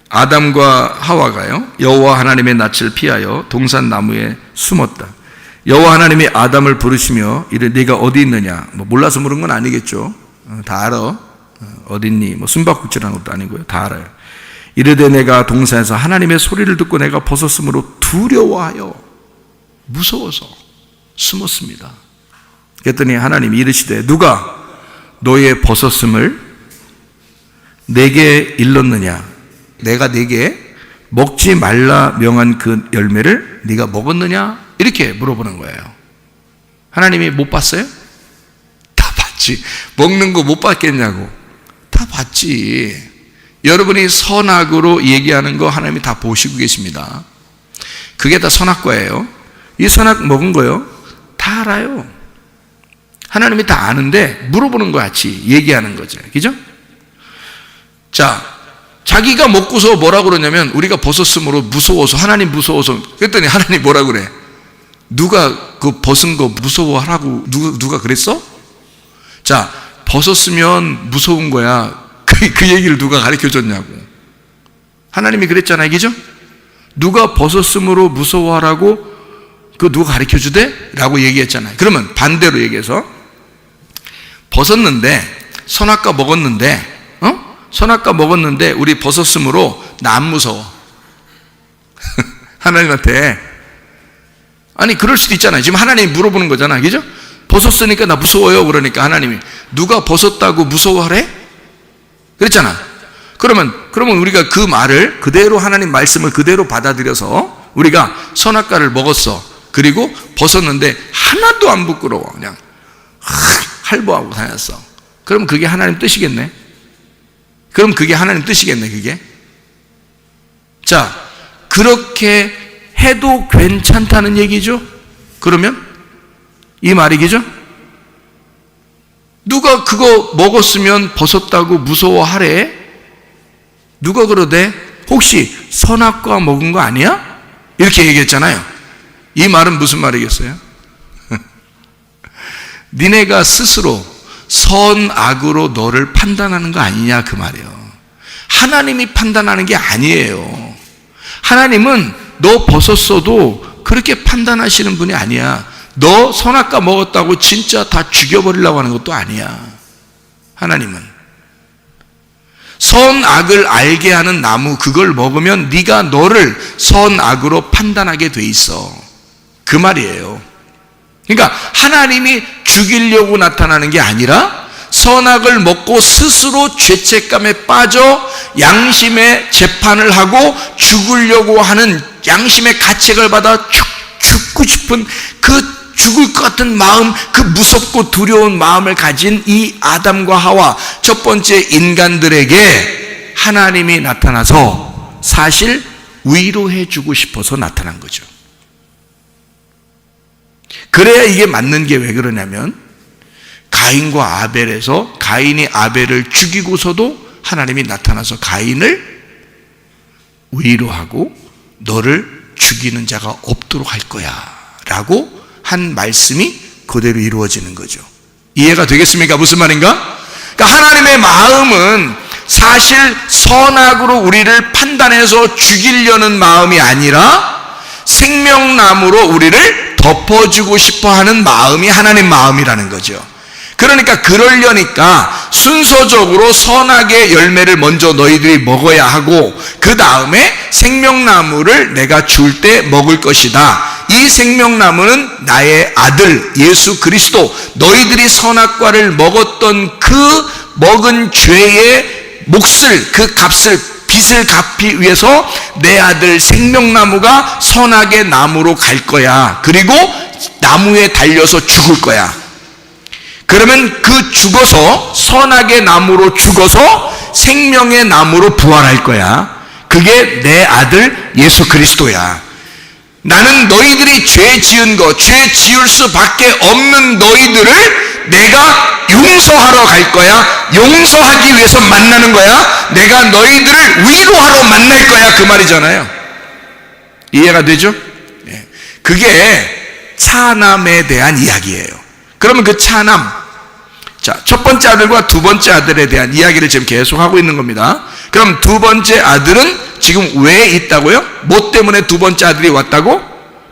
Speaker 1: 아담과 하와가요 여호와 하나님의 낯을 피하여 동산 나무에 숨었다. 여호와 하나님이 아담을 부르시며 이래 네가 어디 있느냐? 뭐 몰라서 물은 건 아니겠죠. 다 알아. 어디 있니? 뭐 숨바꼭질하는 것도 아니고요. 다 알아요. 이르되 내가 동산에서 하나님의 소리를 듣고 내가 벗었으므로 두려워하여 무서워서 숨었습니다. 그랬더니 하나님이 이르시되 누가 너의 벗었음을 내게 일렀느냐? 내가 네게 먹지 말라 명한 그 열매를 네가 먹었느냐? 이렇게 물어보는 거예요. 하나님이 못 봤어요? 다 봤지. 먹는 거 못 봤겠냐고. 다 봤지. 여러분이 선악으로 얘기하는 거 하나님이 다 보시고 계십니다. 그게 다 선악과예요. 이 선악 먹은 거요 다 알아요. 하나님이 다 아는데 물어보는 거 같이 얘기하는 거죠. 그죠? 자, 자기가 먹고서 뭐라고 그러냐면 우리가 벗었으므로 무서워서, 하나님 무서워서. 그랬더니 하나님 뭐라 그래? 누가 그 벗은 거 무서워하라고 누가 그랬어? 자, 벗었으면 무서운 거야. 그 얘기를 누가 가르쳐 줬냐고. 하나님이 그랬잖아요. 그죠? 누가 벗었으므로 무서워하라고 그 누가 가르쳐 주대? 라고 얘기했잖아요. 그러면 반대로 얘기해서 벗었는데 선악과 먹었는데 선악과 먹었는데 우리 벗었으므로 나 안 무서워. 하나님한테. 아니 그럴 수도 있잖아요. 지금 하나님이 물어보는 거잖아. 그죠? 벗었으니까 나 무서워요. 그러니까 하나님이 누가 벗었다고 무서워하래? 그랬잖아. 그러면 우리가 그 말을 그대로 하나님 말씀을 그대로 받아들여서 우리가 선악과를 먹었어. 그리고 벗었는데 하나도 안 부끄러워. 그냥 할보하고 다녔어. 그럼 그게 하나님 뜻이겠네. 그게. 자, 그렇게 해도 괜찮다는 얘기죠? 그러면 이 말이겠죠? 누가 그거 먹었으면 벗었다고 무서워하래? 누가 그러대? 혹시 선악과 먹은 거 아니야? 이렇게 얘기했잖아요. 이 말은 무슨 말이겠어요? 니네가 스스로 선악으로 너를 판단하는 거 아니냐 그 말이에요. 하나님이 판단하는 게 아니에요. 하나님은 너 벗었어도 그렇게 판단하시는 분이 아니야. 너 선악과 먹었다고 진짜 다 죽여버리려고 하는 것도 아니야. 하나님은 선악을 알게 하는 나무 그걸 먹으면 네가 너를 선악으로 판단하게 돼 있어. 그 말이에요. 그러니까 하나님이 죽이려고 나타나는 게 아니라 선악을 먹고 스스로 죄책감에 빠져 양심의 재판을 하고 죽으려고 하는 양심의 가책을 받아 죽고 싶은 그 죽을 것 같은 마음, 그 무섭고 두려운 마음을 가진 이 아담과 하와 첫 번째 인간들에게 하나님이 나타나서 사실 위로해 주고 싶어서 나타난 거죠. 그래야 이게 맞는 게 왜 그러냐면 가인과 아벨에서 가인이 아벨을 죽이고서도 하나님이 나타나서 가인을 위로하고 너를 죽이는 자가 없도록 할 거야 라고 한 말씀이 그대로 이루어지는 거죠. 이해가 되겠습니까? 무슨 말인가? 그러니까 하나님의 마음은 사실 선악으로 우리를 판단해서 죽이려는 마음이 아니라 생명나무로 우리를 덮어주고 싶어 하는 마음이 하나님 마음이라는 거죠. 그러니까 그러려니까 순서적으로 선악의 열매를 먼저 너희들이 먹어야 하고 그 다음에 생명나무를 내가 줄 때 먹을 것이다. 이 생명나무는 나의 아들 예수 그리스도, 너희들이 선악과를 먹었던 그 먹은 죄의 몫을, 그 값을, 빚을 갚기 위해서 내 아들 생명나무가 선악의 나무로 갈 거야. 그리고 나무에 달려서 죽을 거야. 그러면 그 죽어서 선악의 나무로 죽어서 생명의 나무로 부활할 거야. 그게 내 아들 예수 그리스도야. 나는 너희들이 죄 지은 거, 죄 지을 수밖에 없는 너희들을 내가 용서하러 갈 거야. 용서하기 위해서 만나는 거야. 내가 너희들을 위로하러 만날 거야. 그 말이잖아요. 이해가 되죠? 그게 차남에 대한 이야기예요. 그러면 그 차남, 자, 첫 번째 아들과 두 번째 아들에 대한 이야기를 지금 계속 하고 있는 겁니다. 그럼 두 번째 아들은 지금 왜 있다고요? 뭐 때문에 두 번째 아들이 왔다고?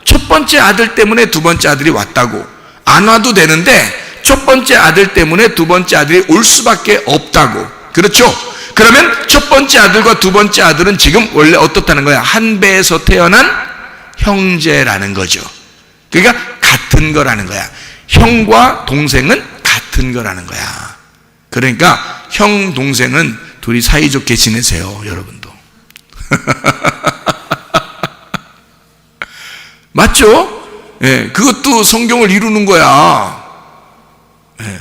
Speaker 1: 첫 번째 아들 때문에 두 번째 아들이 왔다고. 안 와도 되는데 첫 번째 아들 때문에 두 번째 아들이 올 수밖에 없다고. 그렇죠? 그러면 첫 번째 아들과 두 번째 아들은 지금 원래 어떻다는 거야? 한 배에서 태어난 형제라는 거죠. 그러니까 같은 거라는 거야. 형과 동생은 같은 거라는 거야. 그러니까 형 동생은 둘이 사이좋게 지내세요, 여러분도. 맞죠? 예, 그것도 성경을 이루는 거야. 예.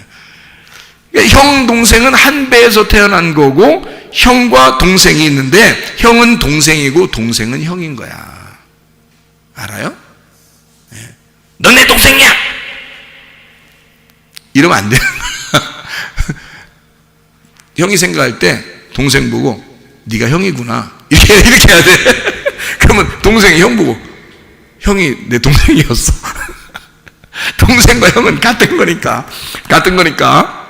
Speaker 1: 그러니까 형 동생은 한 배에서 태어난 거고 형과 동생이 있는데 형은 동생이고 동생은 형인 거야. 알아요? 예. 넌 내 동생이야! 이러면 안 돼요. 형이 생각할 때 동생 보고 네가 형이구나 이렇게 해야 돼. 그러면 동생이 형 보고 형이 내 동생이었어. 동생과 형은 같은 거니까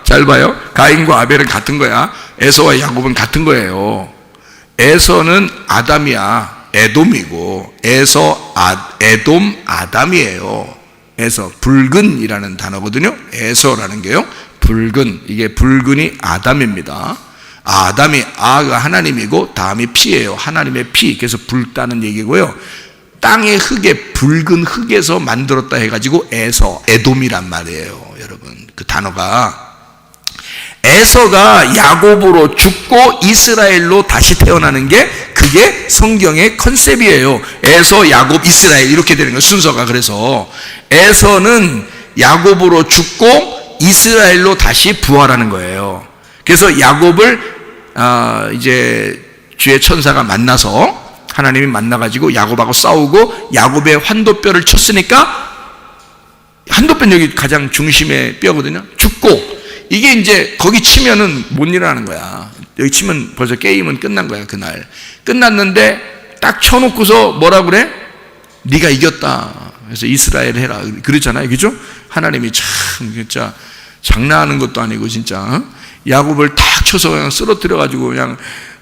Speaker 1: 잘 봐요. 가인과 아벨은 같은 거야. 에서와 야곱은 같은 거예요. 에서는 아담이야. 에돔이고 에돔 아담이에요. 에서, 붉은이라는 단어거든요. 에서라는 게요, 붉은. 이게 붉은이 아담입니다. 아담이, 아가 하나님이고 다음이 피예요. 하나님의 피. 그래서 붉다는 얘기고요. 땅의 흙에, 붉은 흙에서 만들었다 해가지고 에서, 에돔이란 말이에요. 여러분, 그 단어가. 에서가 야곱으로 죽고 이스라엘로 다시 태어나는 게 그게 성경의 컨셉이에요. 에서, 야곱, 이스라엘 이렇게 되는 거예요. 순서가. 그래서 에서는 야곱으로 죽고 이스라엘로 다시 부활하는 거예요. 그래서 야곱을 이제 주의 천사가 만나서 하나님이 만나가지고 야곱하고 싸우고 야곱의 환도뼈를 쳤으니까, 환도뼈는 여기 가장 중심의 뼈거든요. 죽고 이게 이제 거기 치면은 못 일어나는 거야. 여기 치면 벌써 게임은 끝난 거야. 그날 끝났는데 딱 쳐놓고서 뭐라 그래? 네가 이겼다. 그래서 이스라엘 해라 그랬잖아요. 그죠? 하나님이 참 진짜 장난하는 것도 아니고 진짜 야곱을 탁 쳐서 그냥 쓰러뜨려가지고 그냥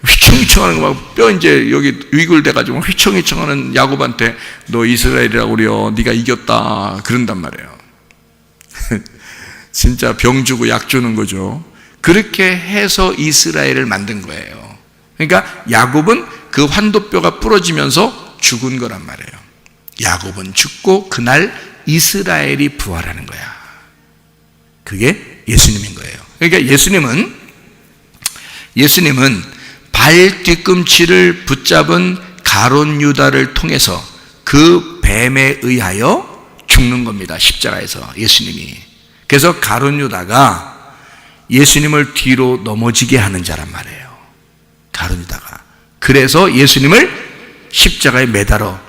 Speaker 1: 휘청휘청하는 거 막 뼈 이제 여기 위굴돼가지고 휘청휘청하는 야곱한테 너 이스라엘이라고 그래요. 네가 이겼다 그런단 말이에요. 진짜 병 주고 약 주는 거죠. 그렇게 해서 이스라엘을 만든 거예요. 그러니까 야곱은 그 환도뼈가 부러지면서 죽은 거란 말이에요. 야곱은 죽고 그날 이스라엘이 부활하는 거야. 그게 예수님인 거예요. 그러니까 예수님은 발 뒤꿈치를 붙잡은 가룟 유다를 통해서 그 뱀에 의하여 죽는 겁니다. 십자가에서 예수님이. 그래서 가룟 유다가 예수님을 뒤로 넘어지게 하는 자란 말이에요. 가룟 유다가. 그래서 예수님을 십자가에 매달아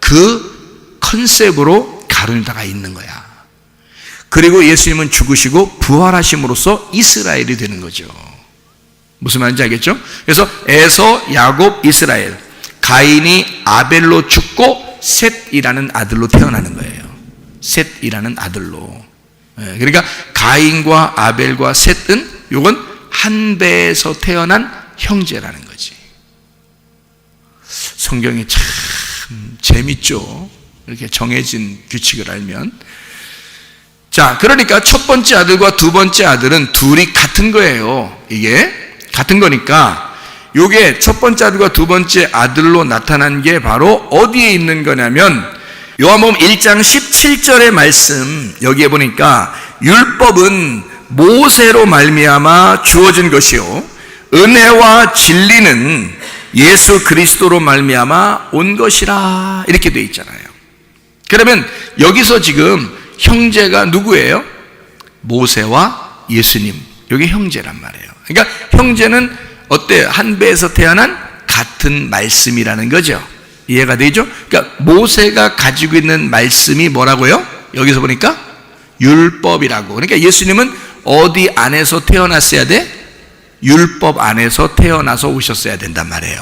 Speaker 1: 그 컨셉으로 가룟 유다가 있는 거야. 그리고 예수님은 죽으시고 부활하심으로써 이스라엘이 되는 거죠. 무슨 말인지 알겠죠? 그래서 에서, 야곱, 이스라엘. 가인이 아벨로 죽고 셋이라는 아들로 태어나는 거예요. 셋이라는 아들로. 그러니까 가인과 아벨과 셋은 이건 한 배에서 태어난 형제라는 거지. 성경이 참 재밌죠. 이렇게 정해진 규칙을 알면. 자, 그러니까 첫 번째 아들과 두 번째 아들은 둘이 같은 거예요. 이게 같은 거니까 요게 첫 번째 아들과 두 번째 아들로 나타난 게 바로 어디에 있는 거냐면 요한복음 1장 17절의 말씀, 여기에 보니까 율법은 모세로 말미암아 주어진 것이요 은혜와 진리는 예수 그리스도로 말미암아 온 것이라, 이렇게 돼 있잖아요. 그러면 여기서 지금 형제가 누구예요? 모세와 예수님, 이게 형제란 말이에요. 그러니까 형제는 어때요? 한 배에서 태어난 같은 말씀이라는 거죠. 이해가 되죠? 그러니까 모세가 가지고 있는 말씀이 뭐라고요? 여기서 보니까 율법이라고. 그러니까 예수님은 어디 안에서 태어났어야 돼? 율법 안에서 태어나서 오셨어야 된단 말이에요.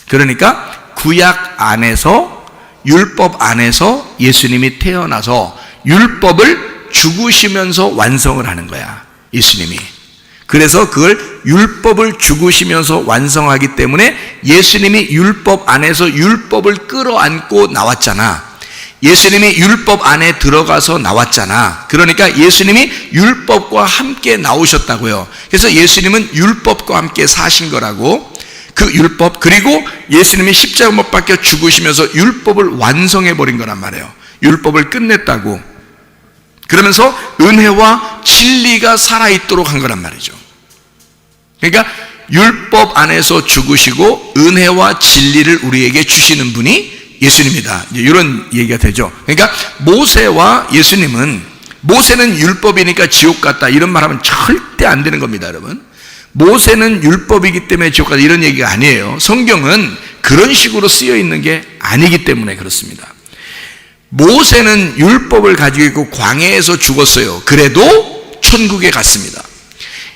Speaker 1: 그러니까 구약 안에서, 율법 안에서 예수님이 태어나서 율법을 죽으시면서 완성을 하는 거야, 예수님이. 그래서 그걸 율법을 죽으시면서 완성하기 때문에 예수님이 율법 안에서 율법을 끌어안고 나왔잖아. 예수님이 율법 안에 들어가서 나왔잖아. 그러니까 예수님이 율법과 함께 나오셨다고요. 그래서 예수님은 율법과 함께 사신 거라고. 그 율법, 그리고 예수님이 십자가 못 박혀 죽으시면서 율법을 완성해버린 거란 말이에요. 율법을 끝냈다고. 그러면서 은혜와 진리가 살아있도록 한 거란 말이죠. 그러니까 율법 안에서 죽으시고 은혜와 진리를 우리에게 주시는 분이 예수님이다, 이런 얘기가 되죠. 그러니까 모세와 예수님은, 모세는 율법이니까 지옥 갔다 이런 말하면 절대 안 되는 겁니다, 여러분. 모세는 율법이기 때문에 지옥 갔다 이런 얘기가 아니에요. 성경은 그런 식으로 쓰여 있는 게 아니기 때문에 그렇습니다. 모세는 율법을 가지고 있고 광야에서 죽었어요. 그래도 천국에 갔습니다.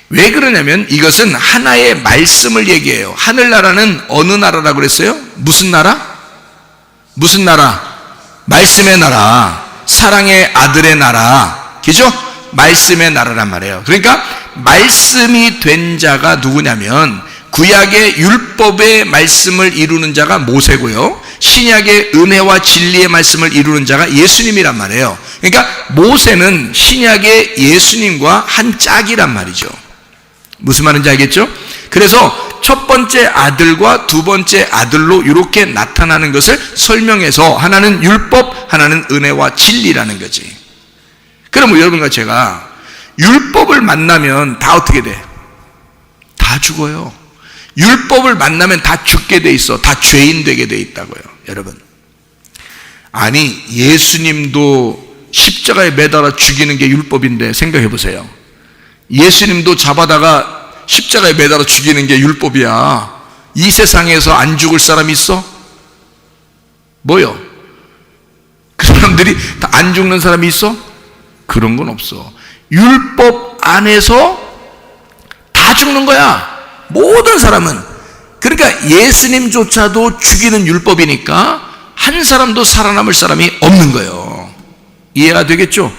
Speaker 1: 왜 그러냐면 이것은 하나의 말씀을 얘기해요. 하늘나라는 어느 나라라고 그랬어요? 무슨 나라? 무슨 나라? 말씀의 나라, 사랑의 아들의 나라, 그죠? 말씀의 나라란 말이에요. 그러니까 말씀이 된 자가 누구냐면 구약의 율법의 말씀을 이루는 자가 모세고요, 신약의 은혜와 진리의 말씀을 이루는 자가 예수님이란 말이에요. 그러니까 모세는 신약의 예수님과 한 짝이란 말이죠. 무슨 말인지 알겠죠? 그래서 첫 번째 아들과 두 번째 아들로 이렇게 나타나는 것을 설명해서 하나는 율법, 하나는 은혜와 진리라는 거지. 그럼 여러분과 제가 율법을 만나면 다 어떻게 돼? 다 죽어요. 율법을 만나면 다 죽게 돼 있어. 다 죄인 되게 돼 있다고요, 여러분. 아니, 예수님도 십자가에 매달아 죽이는 게 율법인데 생각해 보세요. 예수님도 잡아다가 십자가에 매달아 죽이는 게 율법이야. 이 세상에서 안 죽을 사람이 있어? 뭐요? 그 사람들이 다 안 죽는 사람이 있어? 그런 건 없어. 율법 안에서 다 죽는 거야, 모든 사람은. 그러니까 예수님조차도 죽이는 율법이니까 한 사람도 살아남을 사람이 없는 거예요. 이해가 되겠죠?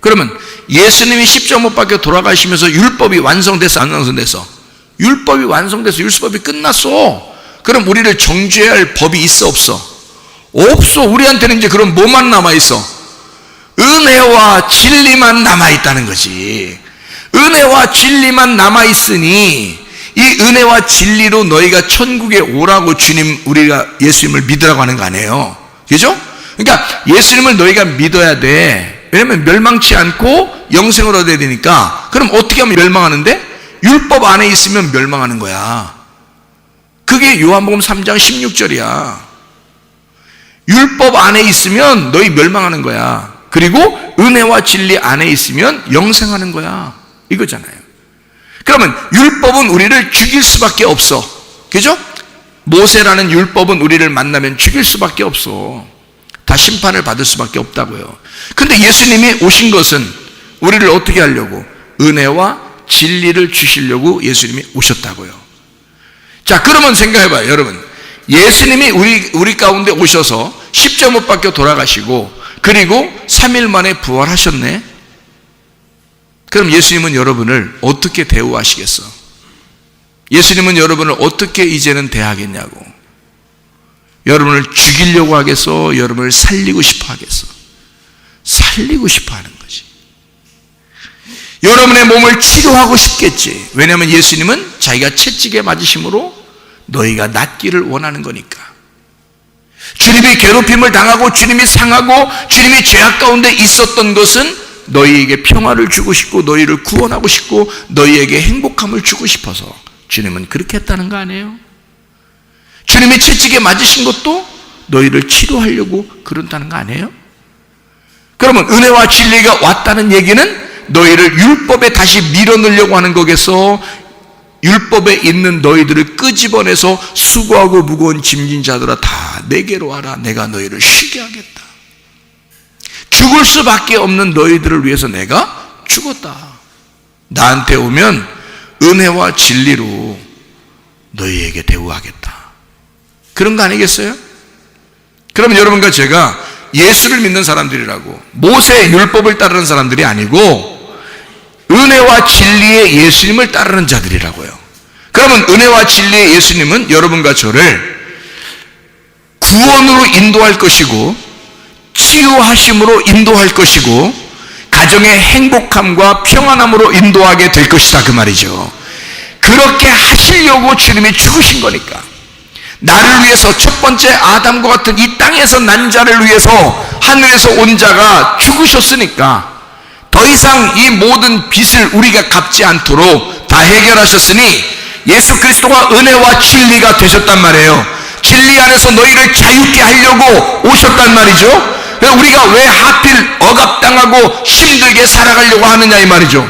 Speaker 1: 그러면 예수님이 십자가 못 박혀 돌아가시면서 율법이 완성돼서 안 완성돼서? 율법이 완성돼서 율법이 끝났어. 그럼 우리를 정죄해야 할 법이 있어 없어? 없어. 우리한테는 이제 그럼 뭐만 남아있어? 은혜와 진리만 남아있다는 거지. 은혜와 진리만 남아있으니 이 은혜와 진리로 너희가 천국에 오라고 주님, 우리가 예수님을 믿으라고 하는 거 아니에요, 그죠? 그러니까 예수님을 너희가 믿어야 돼. 왜냐면 멸망치 않고 영생을 얻어야 되니까. 그럼 어떻게 하면 멸망하는데? 율법 안에 있으면 멸망하는 거야. 그게 요한복음 3장 16절이야. 율법 안에 있으면 너희 멸망하는 거야. 그리고 은혜와 진리 안에 있으면 영생하는 거야, 이거잖아요. 그러면 율법은 우리를 죽일 수밖에 없어, 그죠? 모세라는 율법은 우리를 만나면 죽일 수밖에 없어. 다 심판을 받을 수밖에 없다고요. 근데 예수님이 오신 것은 우리를 어떻게 하려고? 은혜와 진리를 주시려고 예수님이 오셨다고요. 자, 그러면 생각해봐요, 여러분. 예수님이 우리 가운데 오셔서 십자가 못 박혀 돌아가시고 그리고 3일 만에 부활하셨네. 그럼 예수님은 여러분을 어떻게 대우하시겠어? 예수님은 여러분을 어떻게 이제는 대하겠냐고. 여러분을 죽이려고 하겠어? 여러분을 살리고 싶어 하겠어? 살리고 싶어 하는 거지. 여러분의 몸을 치료하고 싶겠지. 왜냐하면 예수님은 자기가 채찍에 맞으심으로 너희가 낫기를 원하는 거니까. 주님이 괴롭힘을 당하고 주님이 상하고 주님이 죄악 가운데 있었던 것은 너희에게 평화를 주고 싶고 너희를 구원하고 싶고 너희에게 행복함을 주고 싶어서 주님은 그렇게 했다는 거 아니에요? 주님이 채찍에 맞으신 것도 너희를 치료하려고 그런다는 거 아니에요? 그러면 은혜와 진리가 왔다는 얘기는 너희를 율법에 다시 밀어넣으려고 하는 거겠어? 율법에 있는 너희들을 끄집어내서 수고하고 무거운 짐진 자들아 다 내게로 와라. 내가 너희를 쉬게 하겠다. 죽을 수밖에 없는 너희들을 위해서 내가 죽었다. 나한테 오면 은혜와 진리로 너희에게 대우하겠다. 그런 거 아니겠어요? 그러면 여러분과 제가 예수를 믿는 사람들이라고, 모세의 율법을 따르는 사람들이 아니고 은혜와 진리의 예수님을 따르는 자들이라고요. 그러면 은혜와 진리의 예수님은 여러분과 저를 구원으로 인도할 것이고 치유하심으로 인도할 것이고 가정의 행복함과 평안함으로 인도하게 될 것이다 그 말이죠. 그렇게 하시려고 주님이 죽으신 거니까. 나를 위해서 첫 번째 아담과 같은 이 땅에서 난 자를 위해서 하늘에서 온 자가 죽으셨으니까 더 이상 이 모든 빚을 우리가 갚지 않도록 다 해결하셨으니 예수 그리스도가 은혜와 진리가 되셨단 말이에요. 진리 안에서 너희를 자유케 하려고 오셨단 말이죠. 우리가 왜 하필 억압당하고 힘들게 살아가려고 하느냐 이 말이죠.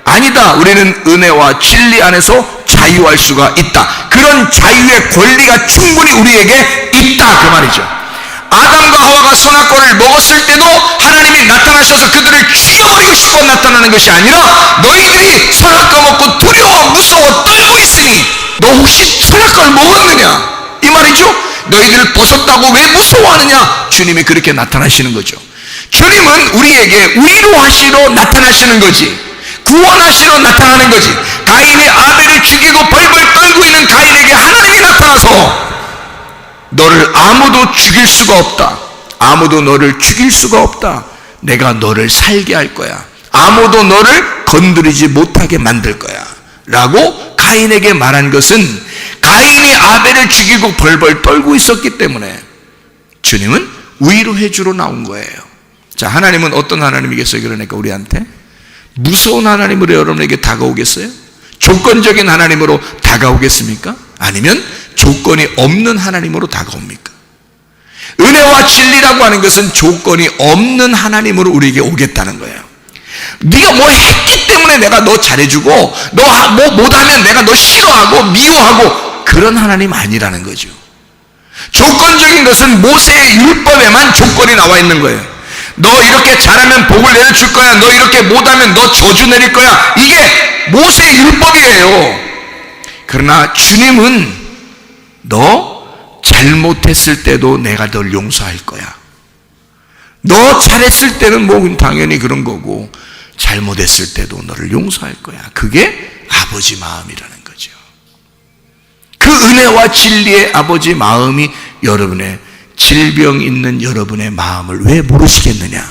Speaker 1: 아니다. 우리는 은혜와 진리 안에서 자유할 수가 있다. 그런 자유의 권리가 충분히 우리에게 있다 그 말이죠. 아담과 하와가 선악과를 먹었을 때도 하나님이 나타나셔서 그들을 죽여버리고 싶어 나타나는 것이 아니라 너희들이 선악과 먹고 두려워 무서워 떨고 있으니 너 혹시 선악과를 먹었느냐 이 말이죠. 너희들을 벗었다고 왜 무서워하느냐. 주님이 그렇게 나타나시는 거죠. 주님은 우리에게 위로하시러 나타나시는 거지, 구원하시러 나타나는 거지. 가인이 아벨을 죽이고 벌벌 떨고 있는 가인에게 하나님이 나타나서 너를 아무도 죽일 수가 없다. 아무도 너를 죽일 수가 없다. 내가 너를 살게 할 거야. 아무도 너를 건드리지 못하게 만들 거야 라고 가인에게 말한 것은 가인이 아벨을 죽이고 벌벌 떨고 있었기 때문에 주님은 위로해 주러 나온 거예요. 자, 하나님은 어떤 하나님이겠어요? 그러니까 우리한테 무서운 하나님으로 여러분에게 다가오겠어요? 조건적인 하나님으로 다가오겠습니까? 아니면 조건이 없는 하나님으로 다가옵니까? 은혜와 진리라고 하는 것은 조건이 없는 하나님으로 우리에게 오겠다는 거예요. 네가 뭐 했기 때문에 내가 너 잘해주고 너 뭐 못하면 내가 너 싫어하고 미워하고 그런 하나님 아니라는 거죠. 조건적인 것은 모세의 율법에만 조건이 나와 있는 거예요. 너 이렇게 잘하면 복을 내려줄 거야. 너 이렇게 못하면 너 저주 내릴 거야. 이게 모세의 율법이에요. 그러나 주님은 너 잘못했을 때도 내가 널 용서할 거야. 너 잘했을 때는 뭐 당연히 그런 거고 잘못했을 때도 너를 용서할 거야. 그게 아버지 마음이라는 거죠. 그 은혜와 진리의 아버지 마음이 여러분의 질병 있는 여러분의 마음을 왜 모르시겠느냐?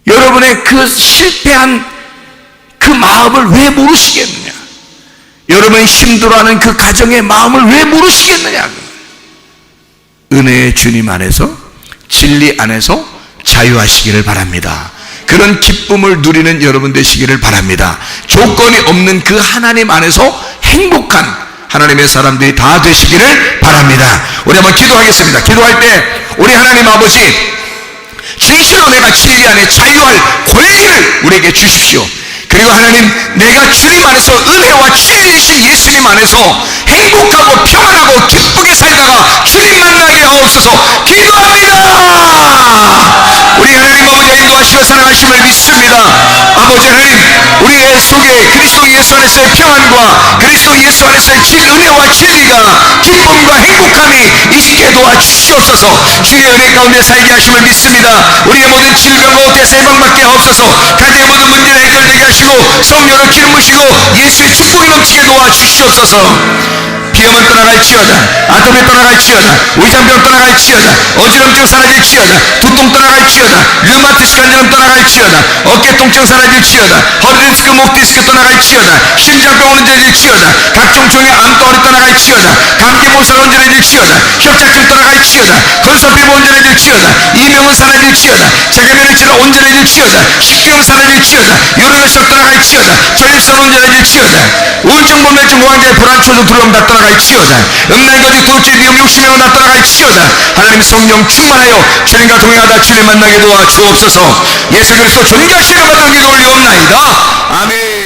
Speaker 1: 여러분의 그 실패한 그 마음을 왜 모르시겠느냐? 여러분이 힘들어하는 그 가정의 마음을 왜 모르시겠느냐? 은혜의 주님 안에서 진리 안에서 자유하시기를 바랍니다. 그런 기쁨을 누리는 여러분 되시기를 바랍니다. 조건이 없는 그 하나님 안에서 행복한 하나님의 사람들이 다 되시기를 바랍니다. 우리 한번 기도하겠습니다. 기도할 때 우리 하나님 아버지, 진실로 내가 진리 안에 자유할 권리를 우리에게 주십시오. 그리고 하나님, 내가 주님 안에서 은혜와 진리이신 예수님 안에서 행복하고 평안하고 기쁘게 살다가 주님 만나게 하옵소서. 기도합니다. 우리 하나님 아버지 인도하시고 사랑하심을 믿습니다. 아버지 하나님, 우리의 속에 그리스도 예수 안에서의 평안과 그리스도 예수 안에서의 은혜와 진리가 기쁨과 행복함이 있게 도와주시옵소서. 주의 은혜 가운데 살게 하심을 믿습니다. 우리의 모든 질병과 어깨 해방받게 하옵소서. 가정의 모든 문제가 해결되게 하시고 성령을 기름 부으시고 예수의 축복이 넘치게 도와주시옵소서. 비염은 떠나갈지어다, 아토피 떠나갈지어다, 위장병 떠나갈지어다, 어지럼증 사라질지어다, 두통 떠나갈지어다, 류마티스 관절염 떠나갈지어다, 어깨 통증 사라질지어다, 허리 디스크, 목 디스크 떠나갈지어다, 심장병 온전해질지어다, 각종 종의 암덩어리 떠나갈지어다, 감기 몸살 온전해질지어다, 협착증 떠나갈지어다, 건선피부 온전해질지어다, 이명은 사라질지어다, 자가면역질환 온전해질지어다, 식비염 사라질지어다, 요령의석 떠나갈지어다, 전립선 온전해질지어다, 우울증, 불면증, 공황장애, 불안, 초조, 두려움 다 떠나갈지어다, 음란거짓, 도둑질, 미움, 욕심이나 다 떠나갈지어다. 하나님 성령 충만하여 주님과 동행하다 주님 만나게 도와주옵소서. 예수 그리스도 존귀하신 이름으로 기도 올리옵나이다. 아멘.